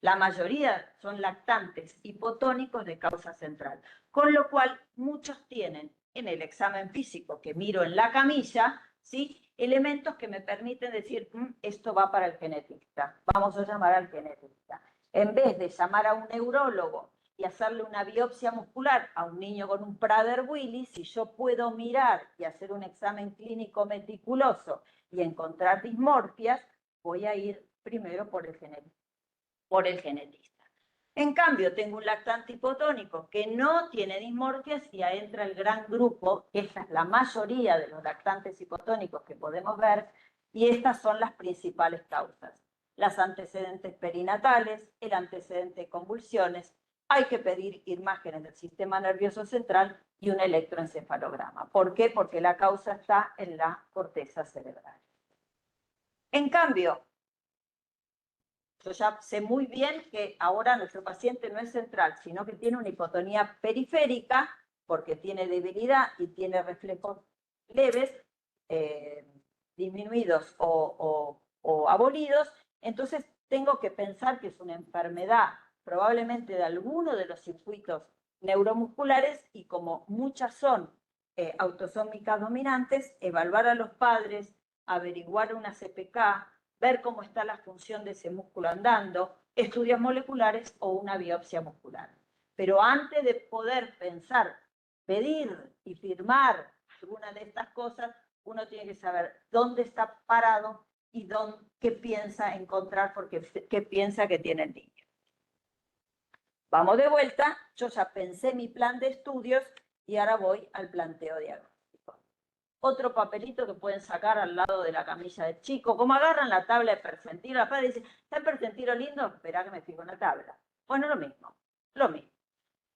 Speaker 2: la mayoría son lactantes hipotónicos de causa central, con lo cual muchos tienen en el examen físico que miro en la camilla, ¿sí?, elementos que me permiten decir, esto va para el genetista, vamos a llamar al genetista. En vez de llamar a un neurólogo y hacerle una biopsia muscular a un niño con un Prader-Willi, si yo puedo mirar y hacer un examen clínico meticuloso y encontrar dismorfias, voy a ir primero por el genetista. En cambio, tengo un lactante hipotónico que no tiene dismorfias y ahí entra el gran grupo, que esta es la mayoría de los lactantes hipotónicos que podemos ver, y estas son las principales causas. Las antecedentes perinatales, el antecedente de convulsiones. Hay que pedir imágenes del sistema nervioso central y un electroencefalograma. ¿Por qué? Porque la causa está en la corteza cerebral. En cambio, yo ya sé muy bien que ahora nuestro paciente no es central, sino que tiene una hipotonía periférica, porque tiene debilidad y tiene reflejos leves, disminuidos o abolidos. Entonces tengo que pensar que es una enfermedad probablemente de alguno de los circuitos neuromusculares, y como muchas son autosómicas dominantes, evaluar a los padres, averiguar una CPK, ver cómo está la función de ese músculo andando, estudios moleculares o una biopsia muscular. Pero antes de poder pensar, pedir y firmar alguna de estas cosas, uno tiene que saber dónde está parado y qué piensa encontrar, porque qué piensa que tiene el niño. Vamos de vuelta, yo ya pensé mi plan de estudios y ahora voy al planteo diagnóstico. Otro papelito que pueden sacar al lado de la camilla del chico, como agarran la tabla de percentilo, la padre dice, ¿está el percentilo lindo? Espera que me fijo en la tabla. Bueno, lo mismo.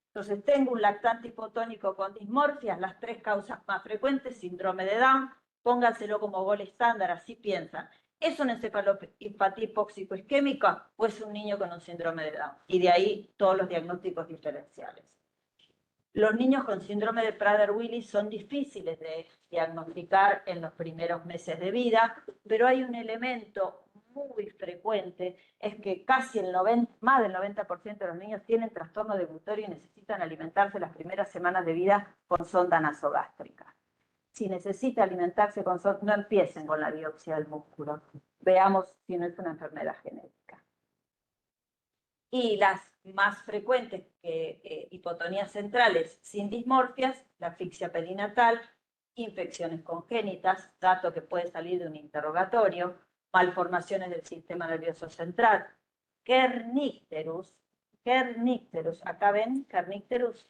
Speaker 2: Entonces tengo un lactante hipotónico con dismorfias, las 3 causas más frecuentes, síndrome de Down, pónganselo como gol estándar, así piensan. ¿Es una encefalopatía hipóxico-isquémica o es un niño con un síndrome de Down? Y de ahí todos los diagnósticos diferenciales. Los niños con síndrome de Prader-Willi son difíciles de diagnosticar en los primeros meses de vida, pero hay un elemento muy frecuente, es que casi más del 90% de los niños tienen trastorno deglutivo y necesitan alimentarse las primeras semanas de vida con sonda nasogástrica. Si necesita alimentarse con sonda, no empiecen con la biopsia del músculo. Veamos si no es una enfermedad genética. Y las más frecuentes que hipotonías centrales sin dismorfias, la asfixia perinatal, infecciones congénitas, dato que puede salir de un interrogatorio, malformaciones del sistema nervioso central, kernicterus, acá ven, kernicterus,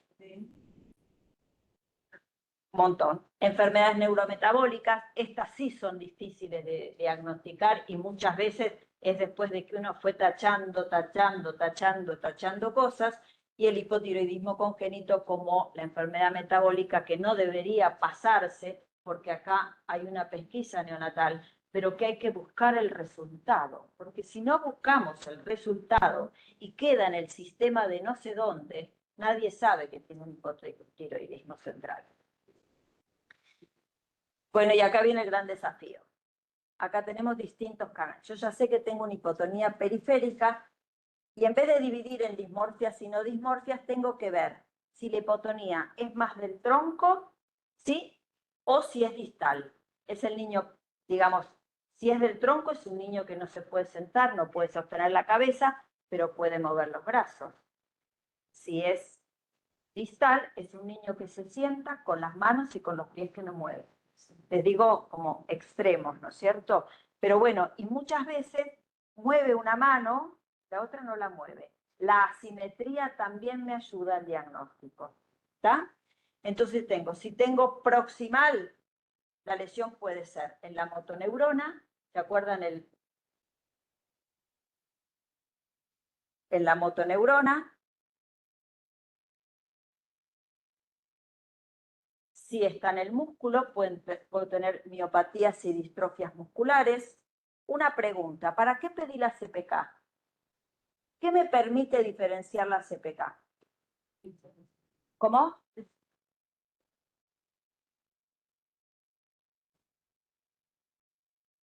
Speaker 2: montón. Enfermedades neurometabólicas, estas sí son difíciles de diagnosticar y muchas veces es después de que uno fue tachando cosas, y el hipotiroidismo congénito como la enfermedad metabólica que no debería pasarse, porque acá hay una pesquisa neonatal, pero que hay que buscar el resultado, porque si no buscamos el resultado y queda en el sistema de no sé dónde, nadie sabe que tiene un hipotiroidismo central. Bueno, y acá viene el gran desafío. Acá tenemos distintos canales. Yo ya sé que tengo una hipotonía periférica y en vez de dividir en dismorfias y no dismorfias, tengo que ver si la hipotonía es más del tronco, ¿sí? O si es distal. Es el niño, digamos, si es del tronco es un niño que no se puede sentar, no puede sostener la cabeza, pero puede mover los brazos. Si es distal, es un niño que se sienta con las manos y con los pies que no mueve. Les digo como extremos, ¿no es cierto? Pero bueno, y muchas veces mueve una mano, la otra no la mueve. La asimetría también me ayuda al diagnóstico, ¿está? Entonces si tengo proximal, la lesión puede ser en la motoneurona, ¿se acuerdan en la motoneurona? Si está en el músculo, puedo tener miopatías y distrofias musculares. Una pregunta, ¿para qué pedí la CPK? ¿Qué me permite diferenciar la CPK? ¿Cómo?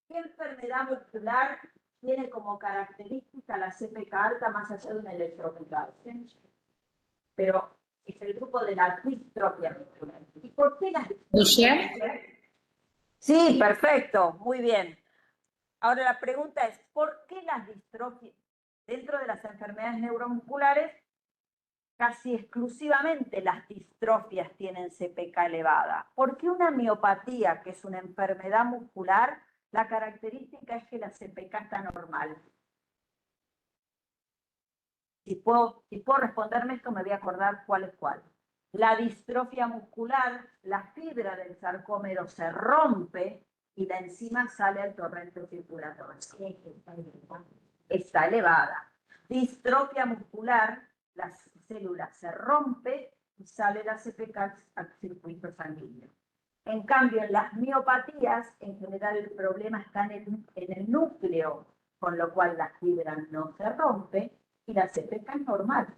Speaker 2: ¿Qué enfermedad muscular tiene como característica la CPK alta más allá de un electrocardiograma? Pero es el grupo de la distrofia muscular. ¿Y por qué las distrofias? Sí, perfecto, muy bien. Ahora la pregunta es, ¿por qué las distrofias dentro de las enfermedades neuromusculares casi exclusivamente las distrofias tienen CPK elevada? ¿Por qué una miopatía, que es una enfermedad muscular, la característica es que la CPK está normal? Si puedo responderme esto, me voy a acordar cuál es cuál. La distrofia muscular, la fibra del sarcómero se rompe y la enzima sale al torrente circulatorio. Está elevada. Distrofia muscular, la célula se rompe y sale la CPK al circuito sanguíneo. En cambio, en las miopatías, en general el problema está en el núcleo, con lo cual la fibra no se rompe y la CPK es normal.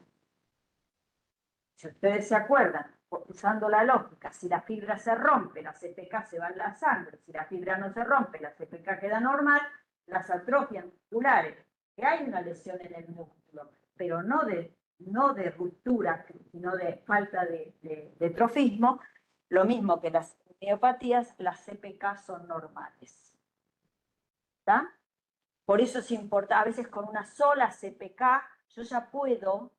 Speaker 2: Si ustedes se acuerdan, usando la lógica, si la fibra se rompe, la CPK se va en la sangre, si la fibra no se rompe, la CPK queda normal, las atrofias musculares, que hay una lesión en el músculo, pero no de ruptura, sino de falta de trofismo, lo mismo que las miopatías, las CPK son normales. ¿Está? Por eso es importante, a veces con una sola CPK yo ya puedo,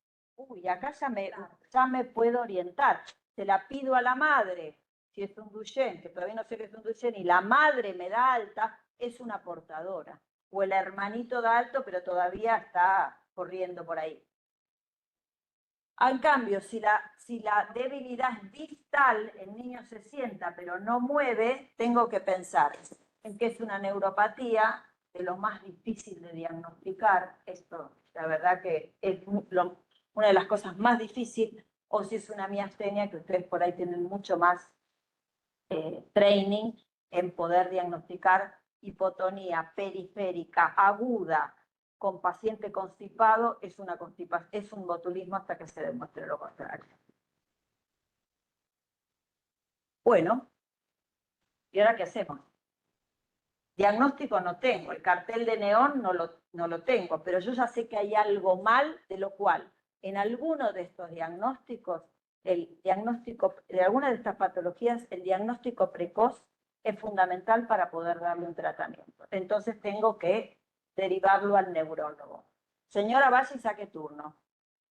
Speaker 2: acá ya me puedo orientar. Se la pido a la madre, si es un Duchenne, que todavía no sé qué es un Duchenne, y la madre me da alta, es una portadora. O el hermanito da alto, pero todavía está corriendo por ahí. En cambio, si la debilidad es distal, el niño se sienta pero no mueve, tengo que pensar en que es una neuropatía, de lo más difícil de diagnosticar. Esto, la verdad que es una de las cosas más difíciles, o si es una miastenia, que ustedes por ahí tienen mucho más training en poder diagnosticar hipotonía periférica aguda con paciente constipado, es un botulismo hasta que se demuestre lo contrario. Bueno, ¿y ahora qué hacemos? Diagnóstico no tengo, el cartel de neón no lo tengo, pero yo ya sé que hay algo mal, de lo cual en alguno de estos diagnósticos, el diagnóstico de alguna de estas patologías, el diagnóstico precoz es fundamental para poder darle un tratamiento. Entonces tengo que derivarlo al neurólogo. Señora, vaya y saque turno.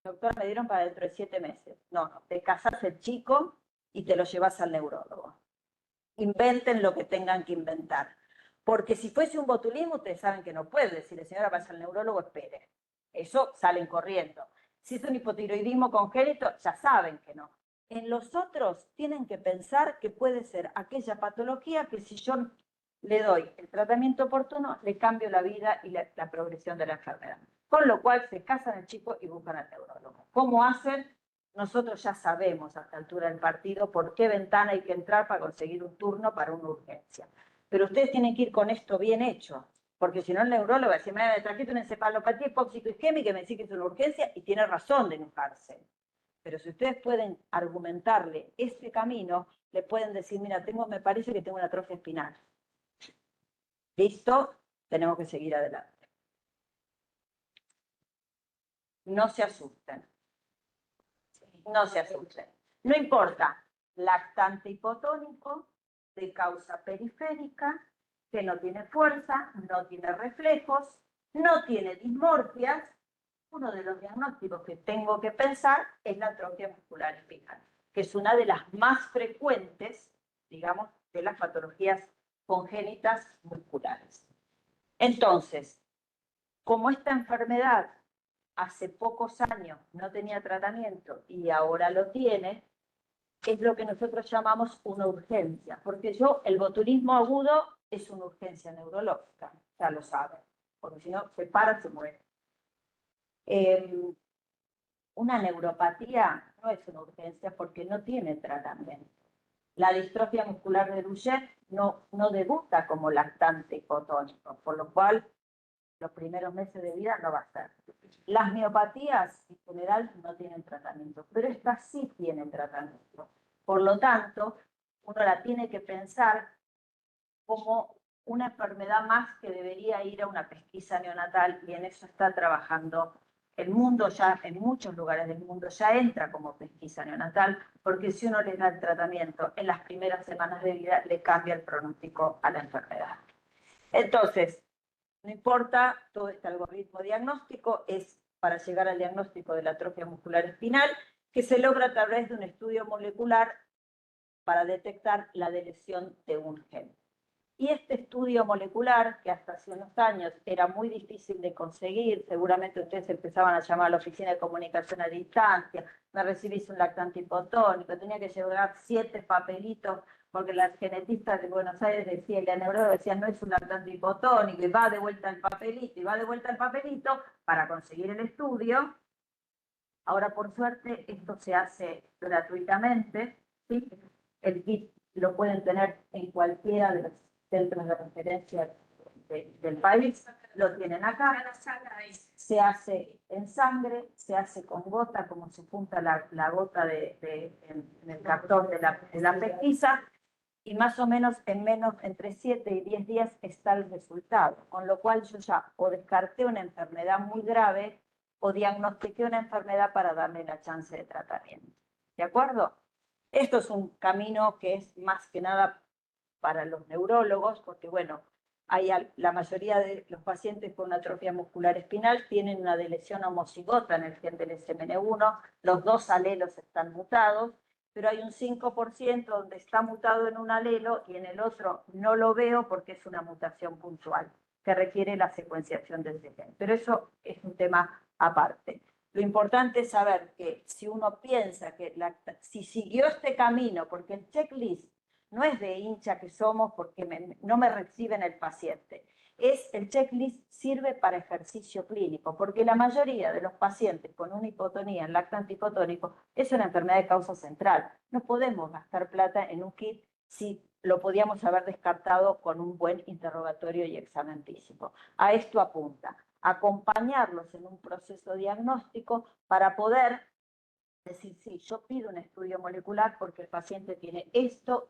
Speaker 2: Doctora, me dieron para dentro de 7 meses. No, te casas el chico y te lo llevas al neurólogo. Inventen lo que tengan que inventar. Porque si fuese un botulismo, ustedes saben que no puede decirle, señora, vaya al neurólogo, espere. Eso salen corriendo. Si es un hipotiroidismo congénito, ya saben que no. En los otros tienen que pensar que puede ser aquella patología que si yo le doy el tratamiento oportuno, le cambio la vida y la progresión de la enfermedad. Con lo cual se casan el chico y buscan al neurólogo. ¿Cómo hacen? Nosotros ya sabemos a esta altura del partido por qué ventana hay que entrar para conseguir un turno para una urgencia. Pero ustedes tienen que ir con esto bien hecho, porque si no el neurólogo va a decir, me trajiste una encefalopatía hipóxico-isquémica y me dice que es una urgencia y tiene razón de enojarse. Pero si ustedes pueden argumentarle ese camino, le pueden decir, mira, me parece que tengo una atrofia espinal. Listo, tenemos que seguir adelante. No se asusten. No se asusten. No importa, lactante hipotónico, de causa periférica, que no tiene fuerza, no tiene reflejos, no tiene dismorfias. Uno de los diagnósticos que tengo que pensar es la atrofia muscular espinal, que es una de las más frecuentes, digamos, de las patologías congénitas musculares. Entonces, como esta enfermedad hace pocos años no tenía tratamiento y ahora lo tiene, es lo que nosotros llamamos una urgencia, porque el botulismo agudo es una urgencia neurológica, ya lo saben, porque si no se para, se muere. Una neuropatía no es una urgencia porque no tiene tratamiento. La distrofia muscular de Duchenne no debuta como lactante hipotónico, por lo cual los primeros meses de vida no va a ser. Las miopatías en general no tienen tratamiento, pero estas sí tienen tratamiento. Por lo tanto, uno la tiene que pensar como una enfermedad más que debería ir a una pesquisa neonatal, y en eso está trabajando el mundo ya, en muchos lugares del mundo ya entra como pesquisa neonatal, porque si uno le da el tratamiento en las primeras semanas de vida, le cambia el pronóstico a la enfermedad. Entonces, no importa, todo este algoritmo diagnóstico es para llegar al diagnóstico de la atrofia muscular espinal, que se logra a través de un estudio molecular para detectar la deleción de un gen. Y este estudio molecular, que hasta hace unos años era muy difícil de conseguir, seguramente ustedes empezaban a llamar a la oficina de comunicación a distancia, me recibís un lactante hipotónico, tenía que llevar 7 papelitos, porque las genetistas de Buenos Aires decían, y la neuróloga decía, no es un lactante hipotónico, y va de vuelta el papelito, y va de vuelta el papelito, para conseguir el estudio. Ahora, por suerte, esto se hace gratuitamente, ¿sí? El kit lo pueden tener en cualquiera de los centros de referencia del país, lo tienen acá, se hace en sangre, se hace con gota, como se junta la gota en el cartón de la pesquisa, y más o menos entre 7 y 10 días está el resultado, con lo cual yo ya o descarté una enfermedad muy grave o diagnostiqué una enfermedad para darle la chance de tratamiento. ¿De acuerdo? Esto es un camino que es más que nada para los neurólogos, porque bueno, La mayoría de los pacientes con una atrofia muscular espinal tienen una lesión homocigota en el gen del SMN1, los dos alelos están mutados, pero hay un 5% donde está mutado en un alelo y en el otro no lo veo porque es una mutación puntual que requiere la secuenciación del gen. Pero eso es un tema aparte. Lo importante es saber que si uno piensa que si siguió este camino, porque el checklist no es de hincha que somos porque no me reciben el paciente. El checklist sirve para ejercicio clínico, porque la mayoría de los pacientes con una hipotonía en lactante hipotónico es una enfermedad de causa central. No podemos gastar plata en un kit si lo podíamos haber descartado con un buen interrogatorio y examen físico. A esto apunta. Acompañarlos en un proceso diagnóstico para poder decir, sí, yo pido un estudio molecular porque el paciente tiene esto,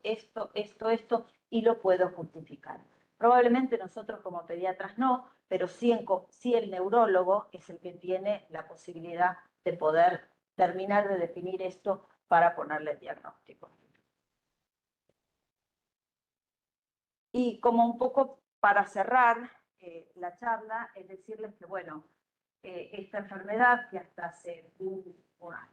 Speaker 2: y lo puedo justificar. Probablemente nosotros como pediatras no, pero sí el neurólogo es el que tiene la posibilidad de poder terminar de definir esto para ponerle el diagnóstico. Y como un poco para cerrar la charla, es decirles que, bueno, esta enfermedad que hasta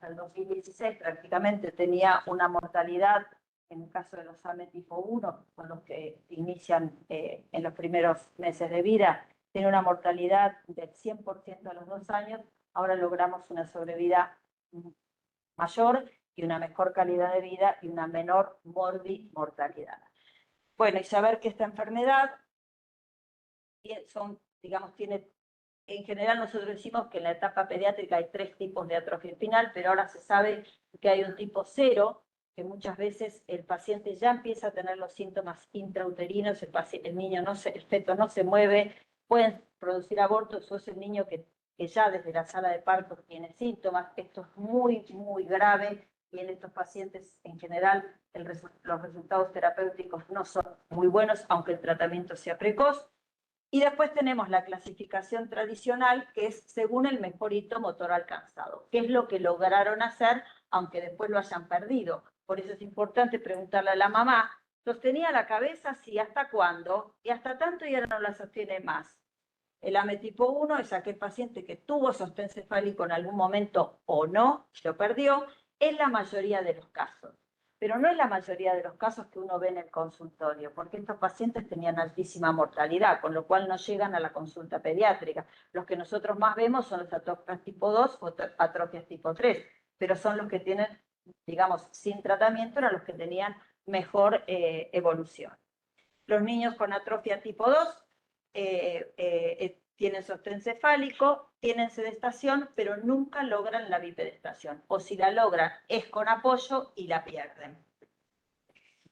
Speaker 2: el 2016 prácticamente tenía una mortalidad, en el caso de los AME tipo 1, con los que inician en los primeros meses de vida, tiene una mortalidad del 100% a los 2 años, ahora logramos una sobrevida mayor y una mejor calidad de vida y una menor mortalidad. Bueno, y saber que esta enfermedad tiene, en general nosotros decimos que en la etapa pediátrica hay 3 tipos de atrofia espinal, pero ahora se sabe que hay un tipo 0, que muchas veces el paciente ya empieza a tener los síntomas intrauterinos, el feto no se mueve, pueden producir abortos, o es el niño que ya desde la sala de parto tiene síntomas. Esto es muy, muy grave y en estos pacientes en general los resultados terapéuticos no son muy buenos, aunque el tratamiento sea precoz. Y después tenemos la clasificación tradicional, que es según el mejor hito motor alcanzado, que es lo que lograron hacer, aunque después lo hayan perdido. Por eso es importante preguntarle a la mamá, ¿sostenía la cabeza? Sí, ¿hasta cuándo? Y hasta tanto y ahora no la sostiene más. El AME tipo 1 es aquel paciente que tuvo sostén cefálico en algún momento o no, lo perdió, en la mayoría de los casos. Pero no es la mayoría de los casos que uno ve en el consultorio, porque estos pacientes tenían altísima mortalidad, con lo cual no llegan a la consulta pediátrica. Los que nosotros más vemos son los atrofias tipo 2 o atrofias tipo 3, pero son los que tienen, digamos, sin tratamiento, eran los que tenían mejor evolución. Los niños con atrofia tipo 2 tienen sostén cefálico, tienen sedestación, pero nunca logran la bipedestación. O si la logran, es con apoyo y la pierden.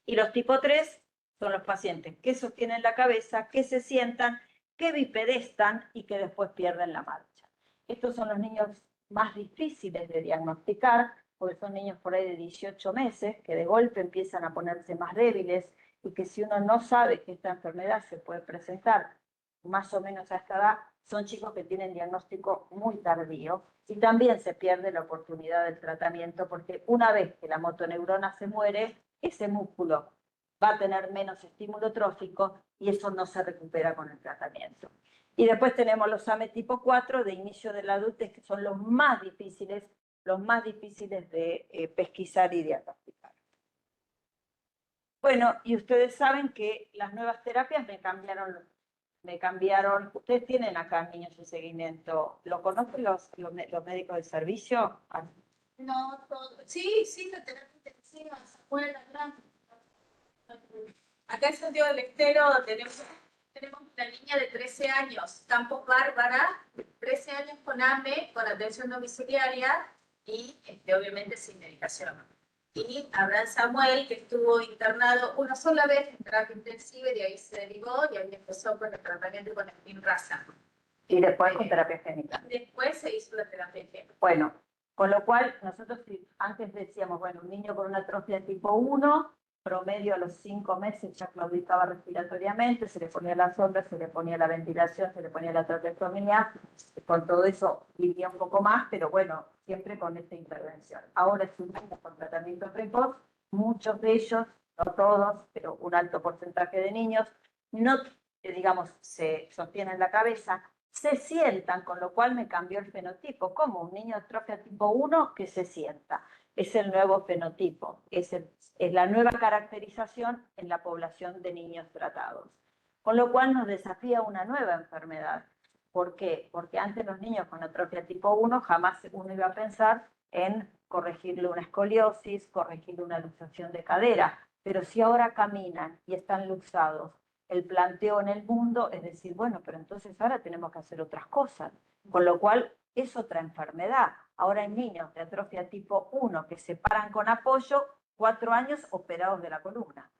Speaker 2: Y los tipo 3 son los pacientes que sostienen la cabeza, que se sientan, que bipedestan y que después pierden la marcha. Estos son los niños más difíciles de diagnosticar, porque son niños por ahí de 18 meses, que de golpe empiezan a ponerse más débiles, y que si uno no sabe que esta enfermedad se puede presentar más o menos a esta edad, son chicos que tienen diagnóstico muy tardío y también se pierde la oportunidad del tratamiento, porque una vez que la motoneurona se muere, ese músculo va a tener menos estímulo trófico y eso no se recupera con el tratamiento. Y después tenemos los AME tipo 4 de inicio de la adultez, que son los más difíciles de pesquisar y diagnosticar. Bueno, y ustedes saben que las nuevas terapias me cambiaron. Ustedes tienen acá niños de seguimiento. ¿Lo conocen los médicos de servicio?
Speaker 1: No, sí, la terapia intensiva, Samuel, acá en Santiago del Estero tenemos una niña de 13 años, Campos Bárbara, 13 años con AME, con atención domiciliaria y obviamente sin medicación. Y Abraham Samuel, que estuvo internado una sola vez en terapia intensiva y de ahí se derivó y ahí empezó con el tratamiento con Spinraza.
Speaker 2: Y después con terapia génica.
Speaker 1: Después se hizo la terapia génica.
Speaker 2: Bueno, con lo cual nosotros antes decíamos, bueno, un niño con una atrofia tipo 1, promedio a los 5 meses ya claudicaba respiratoriamente, se le ponía la sonda, se le ponía la ventilación, se le ponía la traqueotomía, con todo eso vivía un poco más, pero bueno, siempre con esta intervención. Ahora es un niño con tratamiento precoz, muchos de ellos, no todos, pero un alto porcentaje de niños, no digamos, se sostienen la cabeza, se sientan, con lo cual me cambió el fenotipo. Como un niño de atrofia tipo 1 que se sienta. Es el nuevo fenotipo, es la nueva caracterización en la población de niños tratados. Con lo cual nos desafía una nueva enfermedad. ¿Por qué? Porque antes los niños con atrofia tipo 1 jamás uno iba a pensar en corregirle una escoliosis, corregirle una luxación de cadera, pero si ahora caminan y están luxados, el planteo en el mundo es decir, bueno, pero entonces ahora tenemos que hacer otras cosas, con lo cual es otra enfermedad. Ahora hay niños de atrofia tipo 1 que se paran con apoyo, 4 años operados de la columna,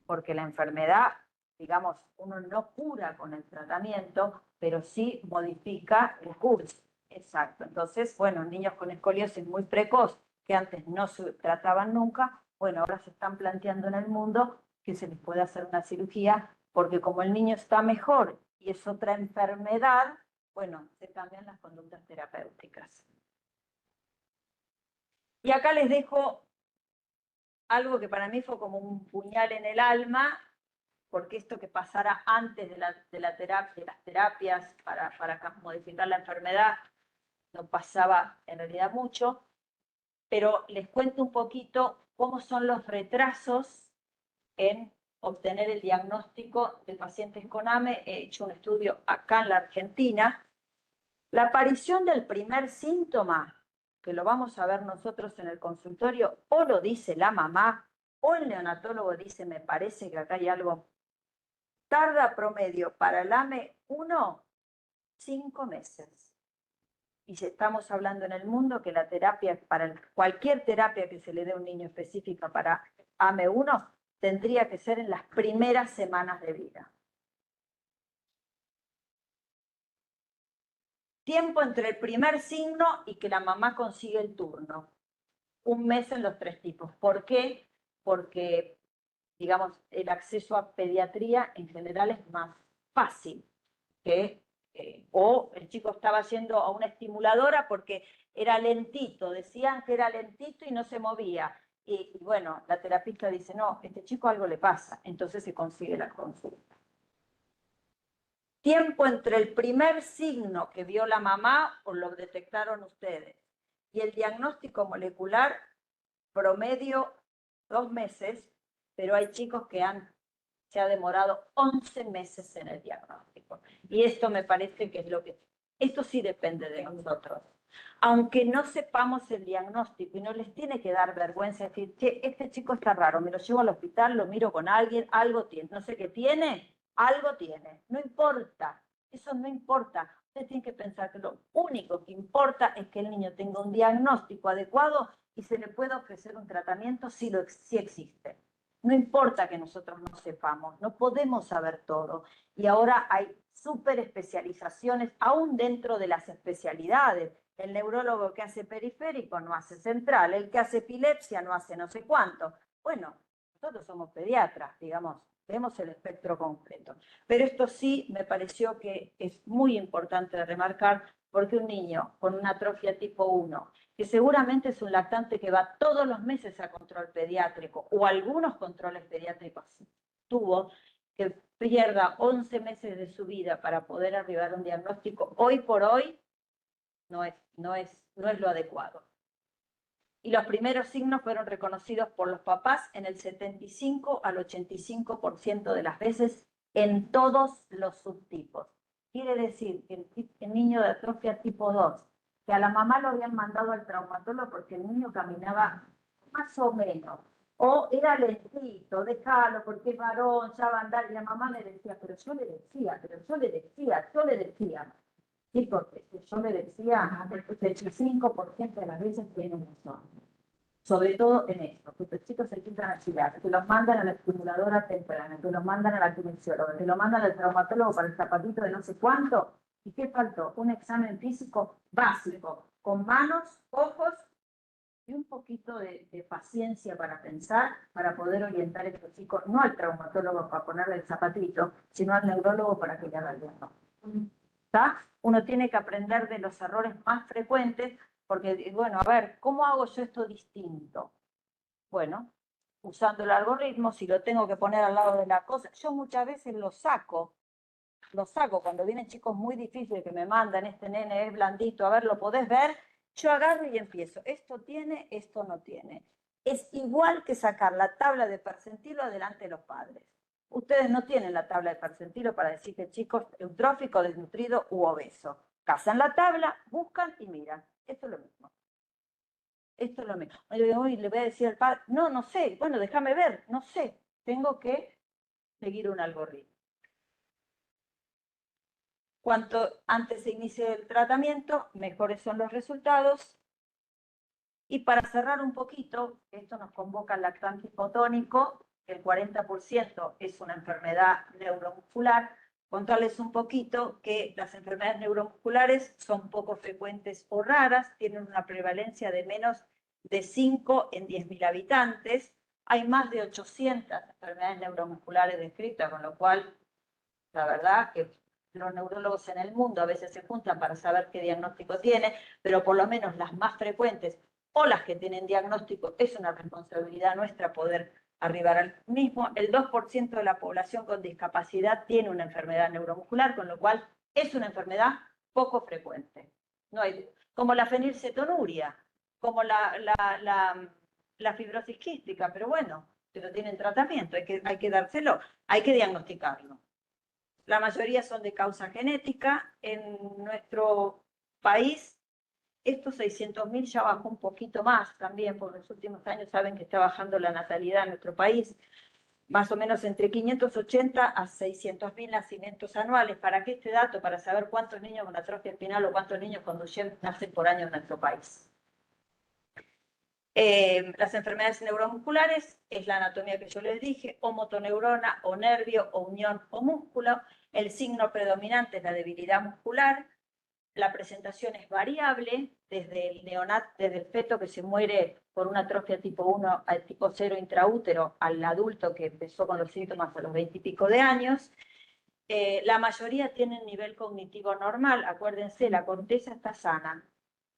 Speaker 2: porque la enfermedad, digamos, uno no cura con el tratamiento, pero sí modifica el curso. Exacto. Entonces, bueno, niños con escoliosis muy precoz, que antes no se trataban nunca, bueno, ahora se están planteando en el mundo que se les puede hacer una cirugía, porque como el niño está mejor y es otra enfermedad, bueno, se cambian las conductas terapéuticas. Y acá les dejo algo que para mí fue como un puñal en el alma, porque esto que pasara antes de las terapias para modificar la enfermedad, no pasaba en realidad mucho, pero les cuento un poquito cómo son los retrasos en obtener el diagnóstico de pacientes con AME. He hecho un estudio acá en la Argentina. La aparición del primer síntoma, que lo vamos a ver nosotros en el consultorio, o lo dice la mamá, o el neonatólogo dice, me parece que acá hay algo, tarda promedio para el AME 1, 5 meses. Y si estamos hablando en el mundo que la terapia, cualquier terapia que se le dé a un niño específica para AME1, tendría que ser en las primeras semanas de vida. Tiempo entre el primer signo y que la mamá consigue el turno. 1 mes en los 3 tipos. ¿Por qué? Porque, digamos, el acceso a pediatría en general es más fácil que o el chico estaba yendo a una estimuladora porque era lentito, decían que era lentito y no se movía. Y bueno, la terapista dice, no, este chico algo le pasa, entonces se consigue la consulta. Tiempo entre el primer signo que vio la mamá o lo detectaron ustedes y el diagnóstico molecular promedio 2 meses, pero hay chicos que se ha demorado 11 meses en el diagnóstico. Y esto me parece que es esto sí depende de nosotros. Aunque no sepamos el diagnóstico y no les tiene que dar vergüenza decir, che, este chico está raro, me lo llevo al hospital, lo miro con alguien, algo tiene, no sé qué tiene, algo tiene. No importa, eso no importa. Ustedes tienen que pensar que lo único que importa es que el niño tenga un diagnóstico adecuado y se le pueda ofrecer un tratamiento si existe. No importa que nosotros no sepamos, no podemos saber todo. Y ahora hay súper especializaciones, aún dentro de las especialidades. El neurólogo que hace periférico no hace central, el que hace epilepsia no hace no sé cuánto. Bueno, nosotros somos pediatras, digamos, vemos el espectro completo. Pero esto sí me pareció que es muy importante remarcar, porque un niño con una atrofia tipo 1, que seguramente es un lactante que va todos los meses a control pediátrico o algunos controles pediátricos tuvo, que pierda 11 meses de su vida para poder arribar a un diagnóstico, hoy por hoy no es lo adecuado. Y los primeros signos fueron reconocidos por los papás en el 75 al 85% de las veces en todos los subtipos. Quiere decir que el niño de atrofia tipo 2, que a la mamá lo habían mandado al traumatólogo porque el niño caminaba más o menos, o era lentito, déjalo porque es varón, ya va a andar, y la mamá le decía, pero yo le decía, sí, porque yo le decía, el 85% de las veces tienen razón. Sobre todo en esto, que los chicos se empiezan a chilar, que los mandan a la estimuladora temprana, que los mandan a la kinesióloga, que los mandan al traumatólogo para el zapatito de no sé cuánto. ¿Y qué faltó? Un examen físico básico, con manos, ojos y un poquito de paciencia para pensar, para poder orientar a estos chicos, no al traumatólogo para ponerle el zapatito, sino al neurólogo para que le haga el diagnóstico. ¿Está? Uno tiene que aprender de los errores más frecuentes, porque, bueno, a ver, ¿cómo hago yo esto distinto? Bueno, usando el algoritmo, si lo tengo que poner al lado de la cosa, yo muchas veces lo saco los hago cuando vienen chicos muy difíciles que me mandan, este nene es blandito, a ver, ¿lo podés ver? Yo agarro y empiezo, esto tiene, esto no tiene. Es igual que sacar la tabla de percentilo adelante de los padres. Ustedes no tienen la tabla de percentilo para decir que el chico es eutrófico, desnutrido u obeso. Cazan la tabla, buscan y miran. Esto es lo mismo. Esto es lo mismo. Hoy le voy a decir al padre, no, no sé, bueno, déjame ver, no sé, tengo que seguir un algoritmo. Cuanto antes se inicie el tratamiento, mejores son los resultados. Y para cerrar un poquito, esto nos convoca al lactante hipotónico, el 40% es una enfermedad neuromuscular. Contarles un poquito que las enfermedades neuromusculares son poco frecuentes o raras, tienen una prevalencia de menos de 5 en 10.000 habitantes. Hay más de 800 enfermedades neuromusculares descritas, con lo cual, la verdad que los neurólogos en el mundo a veces se juntan para saber qué diagnóstico tiene, pero por lo menos las más frecuentes o las que tienen diagnóstico, es una responsabilidad nuestra poder arribar al mismo. El 2% de la población con discapacidad tiene una enfermedad neuromuscular, con lo cual es una enfermedad poco frecuente. No hay, como la fenilcetonuria, como la fibrosis quística, pero bueno, pero tienen tratamiento, hay que dárselo, hay que diagnosticarlo. La mayoría son de causa genética. En nuestro país, estos 600.000 ya bajó un poquito más también, por los últimos años saben que está bajando la natalidad en nuestro país, más o menos entre 580 a 600.000 nacimientos anuales. ¿Para qué este dato? Para saber cuántos niños con atrofia espinal o cuántos niños con Duchenne nacen por año en nuestro país. Las enfermedades neuromusculares es la anatomía que yo les dije, o motoneurona, o nervio, o unión, o músculo. El signo predominante es la debilidad muscular. La presentación es variable desde el neonato, desde el feto que se muere por una atrofia tipo 1 al tipo 0 intraútero, al adulto que empezó con los síntomas a los 20 y pico de años. La mayoría tienen nivel cognitivo normal. Acuérdense, la corteza está sana.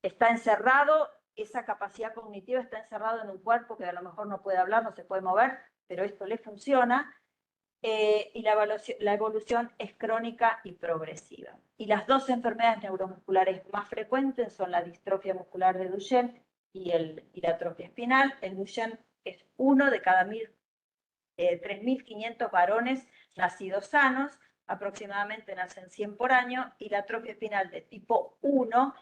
Speaker 2: Está encerrado, esa capacidad cognitiva está encerrado en un cuerpo que a lo mejor no puede hablar, no se puede mover, pero esto le funciona. Y la evolución es crónica y progresiva. Y las dos enfermedades neuromusculares más frecuentes son la distrofia muscular de Duchenne y la atrofia espinal. El Duchenne es uno de cada 3.500 varones nacidos sanos, aproximadamente nacen 100 por año, y la atrofia espinal de tipo 1,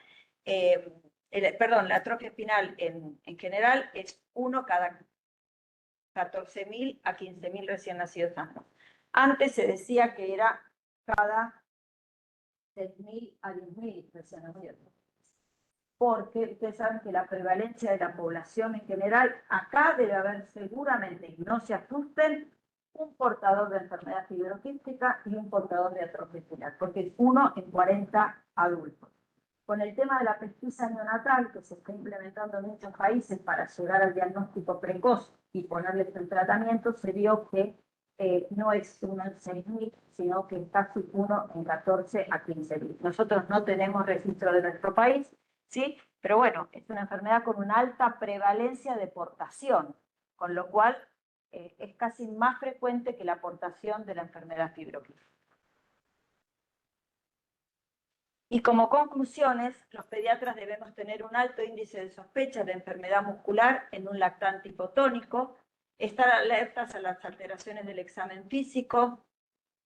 Speaker 2: la atrofia espinal en general es uno cada 14.000 a 15.000 recién nacidos sanos. Antes se decía que era cada 6.000 a 10.000 recién nacidos. Porque ustedes saben que la prevalencia de la población en general, acá debe haber seguramente, y no se asusten, un portador de enfermedad fibroquística y un portador de atrofia espinal, porque es 1 en 40 adultos. Con el tema de la pesquisa neonatal, que se está implementando en muchos países para llegar al diagnóstico precoz y ponerles el tratamiento, se vio que no es 1 en 6.000, sino que es casi 1 en 14 a 15.000. Nosotros no tenemos registro de nuestro país, ¿sí? Pero bueno, es una enfermedad con una alta prevalencia de portación, con lo cual es casi más frecuente que la portación de la enfermedad fibroquística. Y como conclusiones, los pediatras debemos tener un alto índice de sospecha de enfermedad muscular en un lactante hipotónico, estar alertas a las alteraciones del examen físico,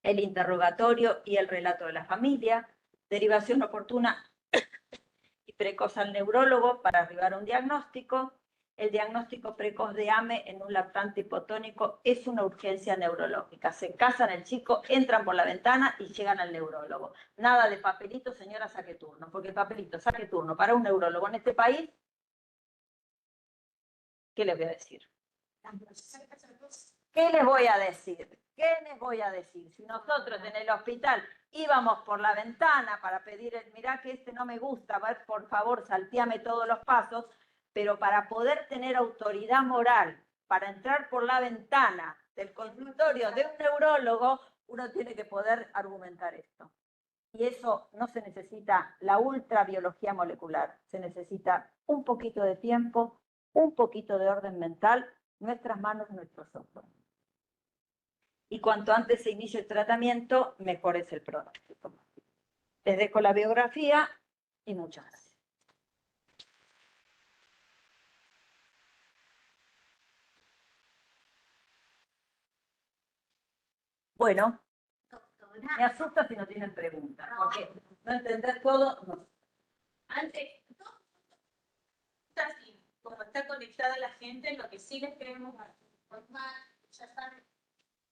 Speaker 2: el interrogatorio y el relato de la familia, derivación oportuna y precoz al neurólogo para arribar a un diagnóstico. El diagnóstico precoz de AME en un lactante hipotónico es una urgencia neurológica. Se casan el chico, entran por la ventana y llegan al neurólogo. Nada de papelito, señora, saque turno, porque el papelito, saque turno para un neurólogo en este país, ¿qué les voy a decir? ¿Qué les voy a decir? ¿Qué les voy a decir? Si nosotros en el hospital íbamos por la ventana para pedir, mirá que este no me gusta, por favor, salteame todos los pasos, pero para poder tener autoridad moral, para entrar por la ventana del consultorio de un neurólogo, uno tiene que poder argumentar esto. Y eso no se necesita la ultrabiología molecular, se necesita un poquito de tiempo, un poquito de orden mental, nuestras manos, nuestros ojos. y cuanto antes se inicie el tratamiento, mejor es el pronóstico. Les dejo la biografía y muchas gracias. Bueno, me asusta si no tienen preguntas, porque no entender todo, no.
Speaker 1: Antes, así, como está conectada la gente, lo que sí les queremos informar, ya saben,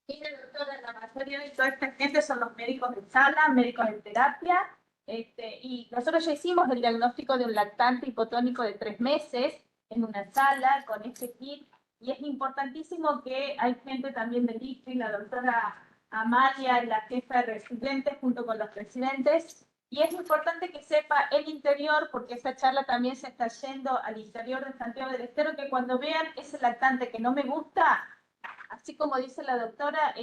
Speaker 1: mire, doctora, la mayoría de toda esta gente son los médicos de sala, médicos de terapia, y nosotros ya hicimos el diagnóstico de un lactante hipotónico de 3 meses en una sala con este kit, y es importantísimo que hay gente también del ICRI, la doctora Amalia, la jefa de residentes, junto con los residentes, y es importante que sepa el interior, porque esta charla también se está yendo al interior de Santiago del Estero, que cuando vean ese lactante que no me gusta, así como dice la doctora,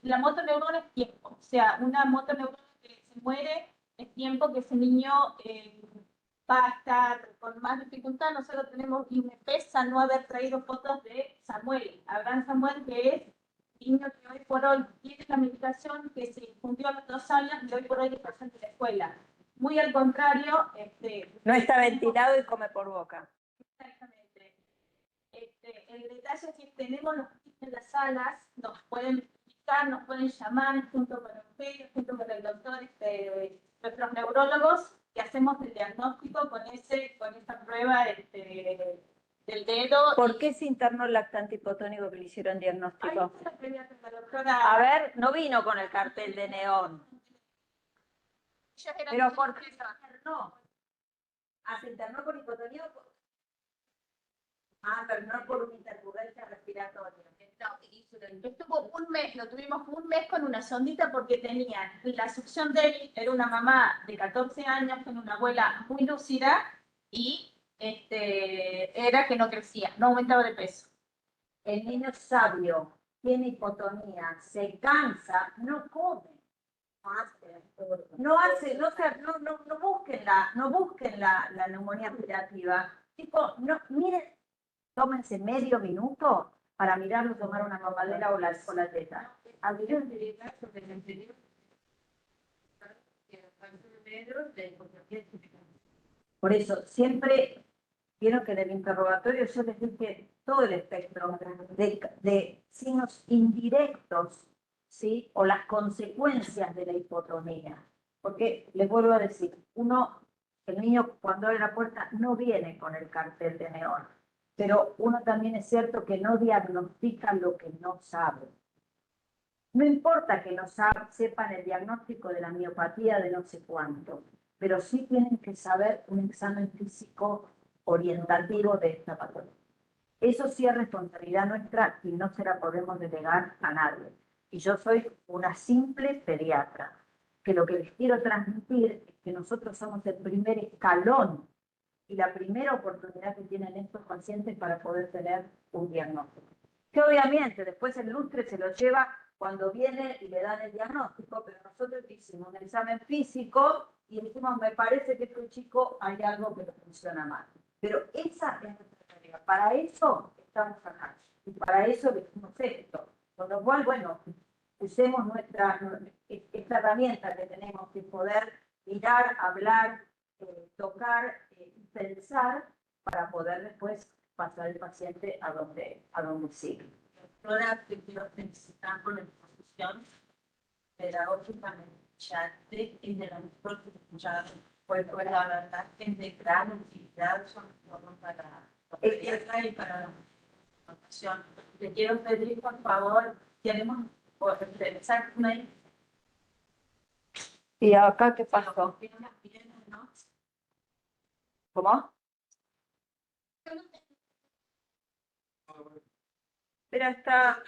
Speaker 1: la motoneurona es tiempo. O sea, una motoneurona que se muere es tiempo que ese niño va a estar con más dificultad. Nosotros tenemos, y me pesa no haber traído fotos de Samuel, Abraham Samuel, que es niño que hoy por hoy tiene la medicación que se infundió a los 2 años y hoy por hoy es presente en la escuela. Muy al contrario.
Speaker 2: No está ventilado y come por boca.
Speaker 1: Exactamente. El detalle es que tenemos los kits en las salas, nos pueden visitar, nos pueden llamar junto con ustedes, junto con el doctor, nuestros neurólogos, que hacemos el diagnóstico con esa prueba del dedo.
Speaker 2: ¿Por qué se internó el lactante hipotónico que le hicieron diagnóstico?
Speaker 1: La doctora,
Speaker 2: A ver, no vino con el cartel de neón. Pero ¿por qué se internó? Ah, se internó por hipotonía. Ah, pero no por una intercurrencia respiratoria.
Speaker 1: Estuvo un mes, lo tuvimos un mes con una sondita porque tenían la succión débil, era una mamá de 14 años con una abuela muy lúcida y era que no crecía, no aumentaba de peso.
Speaker 2: El niño sabio tiene hipotonía, se cansa, no come. No busquen la neumonía aspirativa. Tipo, no, miren, tómense medio minuto para mirarlo tomar una mamadera o la teta. Por eso, siempre quiero que en el interrogatorio yo les dije todo el espectro de signos indirectos, ¿sí? O las consecuencias de la hipotonía. Porque les vuelvo a decir, el niño cuando abre la puerta no viene con el cartel de neón, pero uno también es cierto que no diagnostica lo que no sabe. No importa que no sepan el diagnóstico de la miopatía de no sé cuánto, pero sí tienen que saber un examen físico orientativo de esta patología. Eso sí es responsabilidad nuestra y no se la podemos delegar a nadie. Y yo soy una simple pediatra, que lo que les quiero transmitir es que nosotros somos el primer escalón y la primera oportunidad que tienen estos pacientes para poder tener un diagnóstico. Que obviamente después el lustre se lo lleva cuando viene y le dan el diagnóstico, pero nosotros hicimos un examen físico y dijimos, me parece que este chico hay algo que no funciona mal. Pero esa es nuestra tarea. Para eso estamos acá. Y para eso decimos esto. Con lo cual, bueno, usemos esta herramienta que tenemos de poder mirar, hablar, tocar y pensar para poder después pasar el paciente a donde sigue.
Speaker 1: Doctora, te quiero felicitar por la exposición pedagógicamente y de la mejor que escuchado. Pues la verdad que es de gran utilidad, sobre todo para los pediatras y para la formación. Le quiero pedir, por favor, queremos realizar una.
Speaker 2: ¿Y acá qué pasó? ¿Cómo? Pero está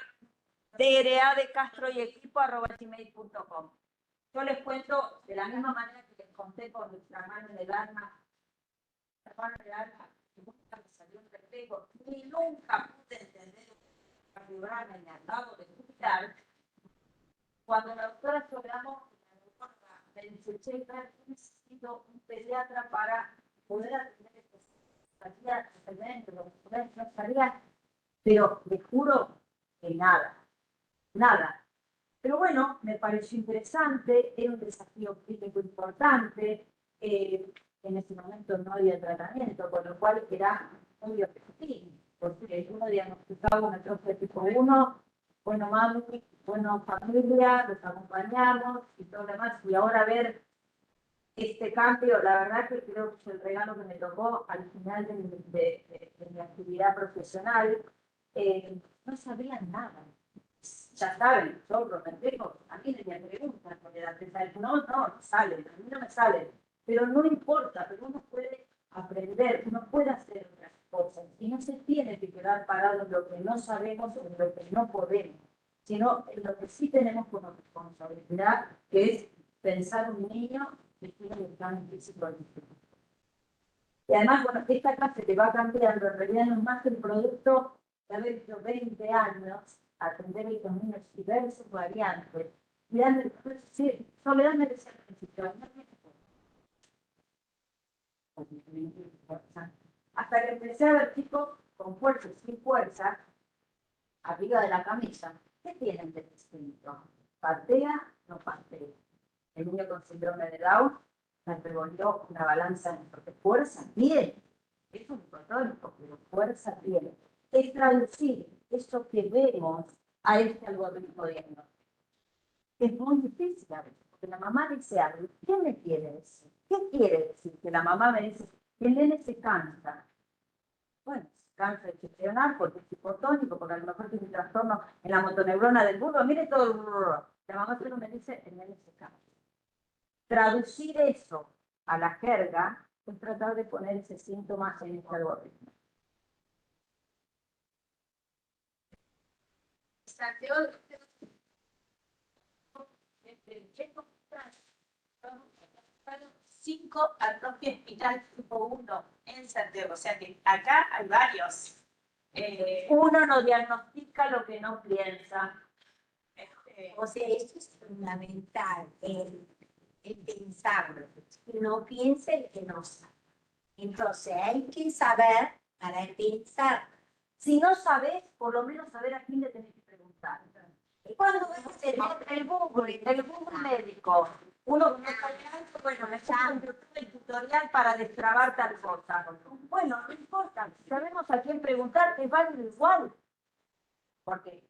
Speaker 2: dradecastro.gmail.com. Yo les cuento de la misma manera que les conté con nuestra mano del alma. La mano del alma, que nunca me salió un reflejo, ni nunca pude entender la figurana ni al lado de escuchar. Cuando la doctora Sobramos, me dice, che, necesito un pediatra para poder atender estos pacientes, no sabía, pero les juro que nada. nada. Pero bueno, me pareció interesante, era un desafío clínico importante, en ese momento no había tratamiento, con lo cual era muy efectivo, porque uno diagnosticaba una atrofia tipo 1, bueno, mami, bueno, familia, los acompañamos y todo lo demás, y ahora ver este cambio, la verdad que creo que es el regalo que me tocó al final de mi actividad profesional. No sabían nada. Ya saben, yo lo tengo, a mí me preguntan, porque no sale, a mí no me sale, pero no importa, pero uno puede aprender, uno puede hacer otras cosas, y no se tiene que quedar parado en lo que no sabemos o en lo que no podemos, sino en lo que sí tenemos como responsabilidad, que es pensar un niño que tiene un plan físico. Y además, bueno, esta clase que va cambiando, en realidad no es más que un producto de haber hecho 20 años, atender a los niños diversos variantes. Sí, Soledad me decía al principio, hasta que empecé a ver chicos con fuerza y sin fuerza, arriba de la camisa. ¿Qué tienen de distinto? ¿Patea? No patea. El niño con síndrome de Down me revolvió una balanza porque fuerza tiene. Es un protótipo, pero fuerza tiene. Es traducir eso que vemos a este algoritmo diagnóstico. Es muy difícil a veces, porque la mamá dice algo. ¿Qué me quiere decir? ¿Qué quiere decir? Que la mamá me dice que el nene se cansa. Bueno, se cansa de gestionar porque es hipotónico, porque a lo mejor tiene un trastorno en la motoneurona del burro. Mire todo el burro. La mamá solo me dice, el nene se cansa. Traducir eso a la jerga es tratar de poner ese síntoma en este algoritmo.
Speaker 1: Santiago, 5 atrofia espinal tipo 1 en Santiago, o sea que acá hay varios.
Speaker 2: Uno no diagnostica lo que no piensa.
Speaker 3: O sea, eso es fundamental, el pensarlo. No piense el que no sabe. Entonces hay que saber para pensar.
Speaker 2: Si no sabes, por lo menos saber a quién le tenés que preguntar.
Speaker 3: ¿Cuándo vas a hacer
Speaker 2: El Google médico. Uno que no está alto, bueno, me llama el tutorial para destrabar tal cosa. Bueno, no importa, sabemos a quién preguntar, es válido igual. Porque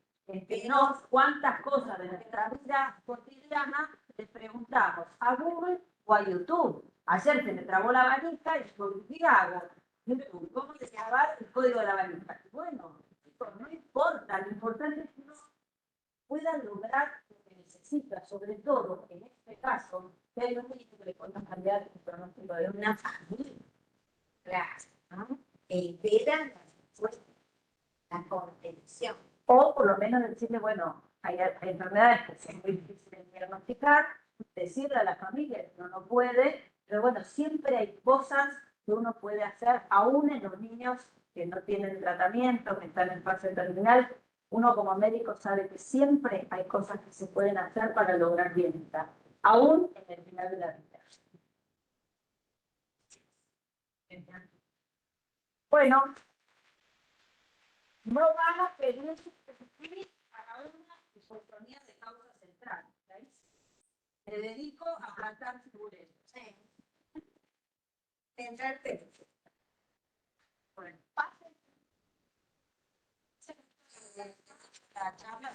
Speaker 2: no cuántas cosas de nuestra vida cotidiana le preguntamos a Google o a YouTube. Ayer se me trabó la valija y yo, ¿qué hago? ¿Cómo destrabar el código de la valija? Bueno, no importa, lo importante es que uno pueda lograr lo que necesita, sobre todo en este caso, que hay un médico que le podemos cambiar el pronóstico de
Speaker 3: una familia? Claro, ¿no? Espera la respuesta, la contención.
Speaker 2: o por lo menos decirle, bueno, hay enfermedades que son muy difíciles de diagnosticar, decirle a la familia que uno no puede, pero bueno, siempre hay cosas que uno puede hacer, aún en los niños que no tienen tratamiento, que están en fase terminal. Uno como médico sabe que siempre hay cosas que se pueden hacer para lograr bienestar, aún en el final de la vida. Bueno, no van a pedir para una hipotonía de causa central. ¿Veis? Me dedico a plantar figuras.
Speaker 3: Sí. Centrarte.
Speaker 2: Bueno, pasen.
Speaker 3: La charla.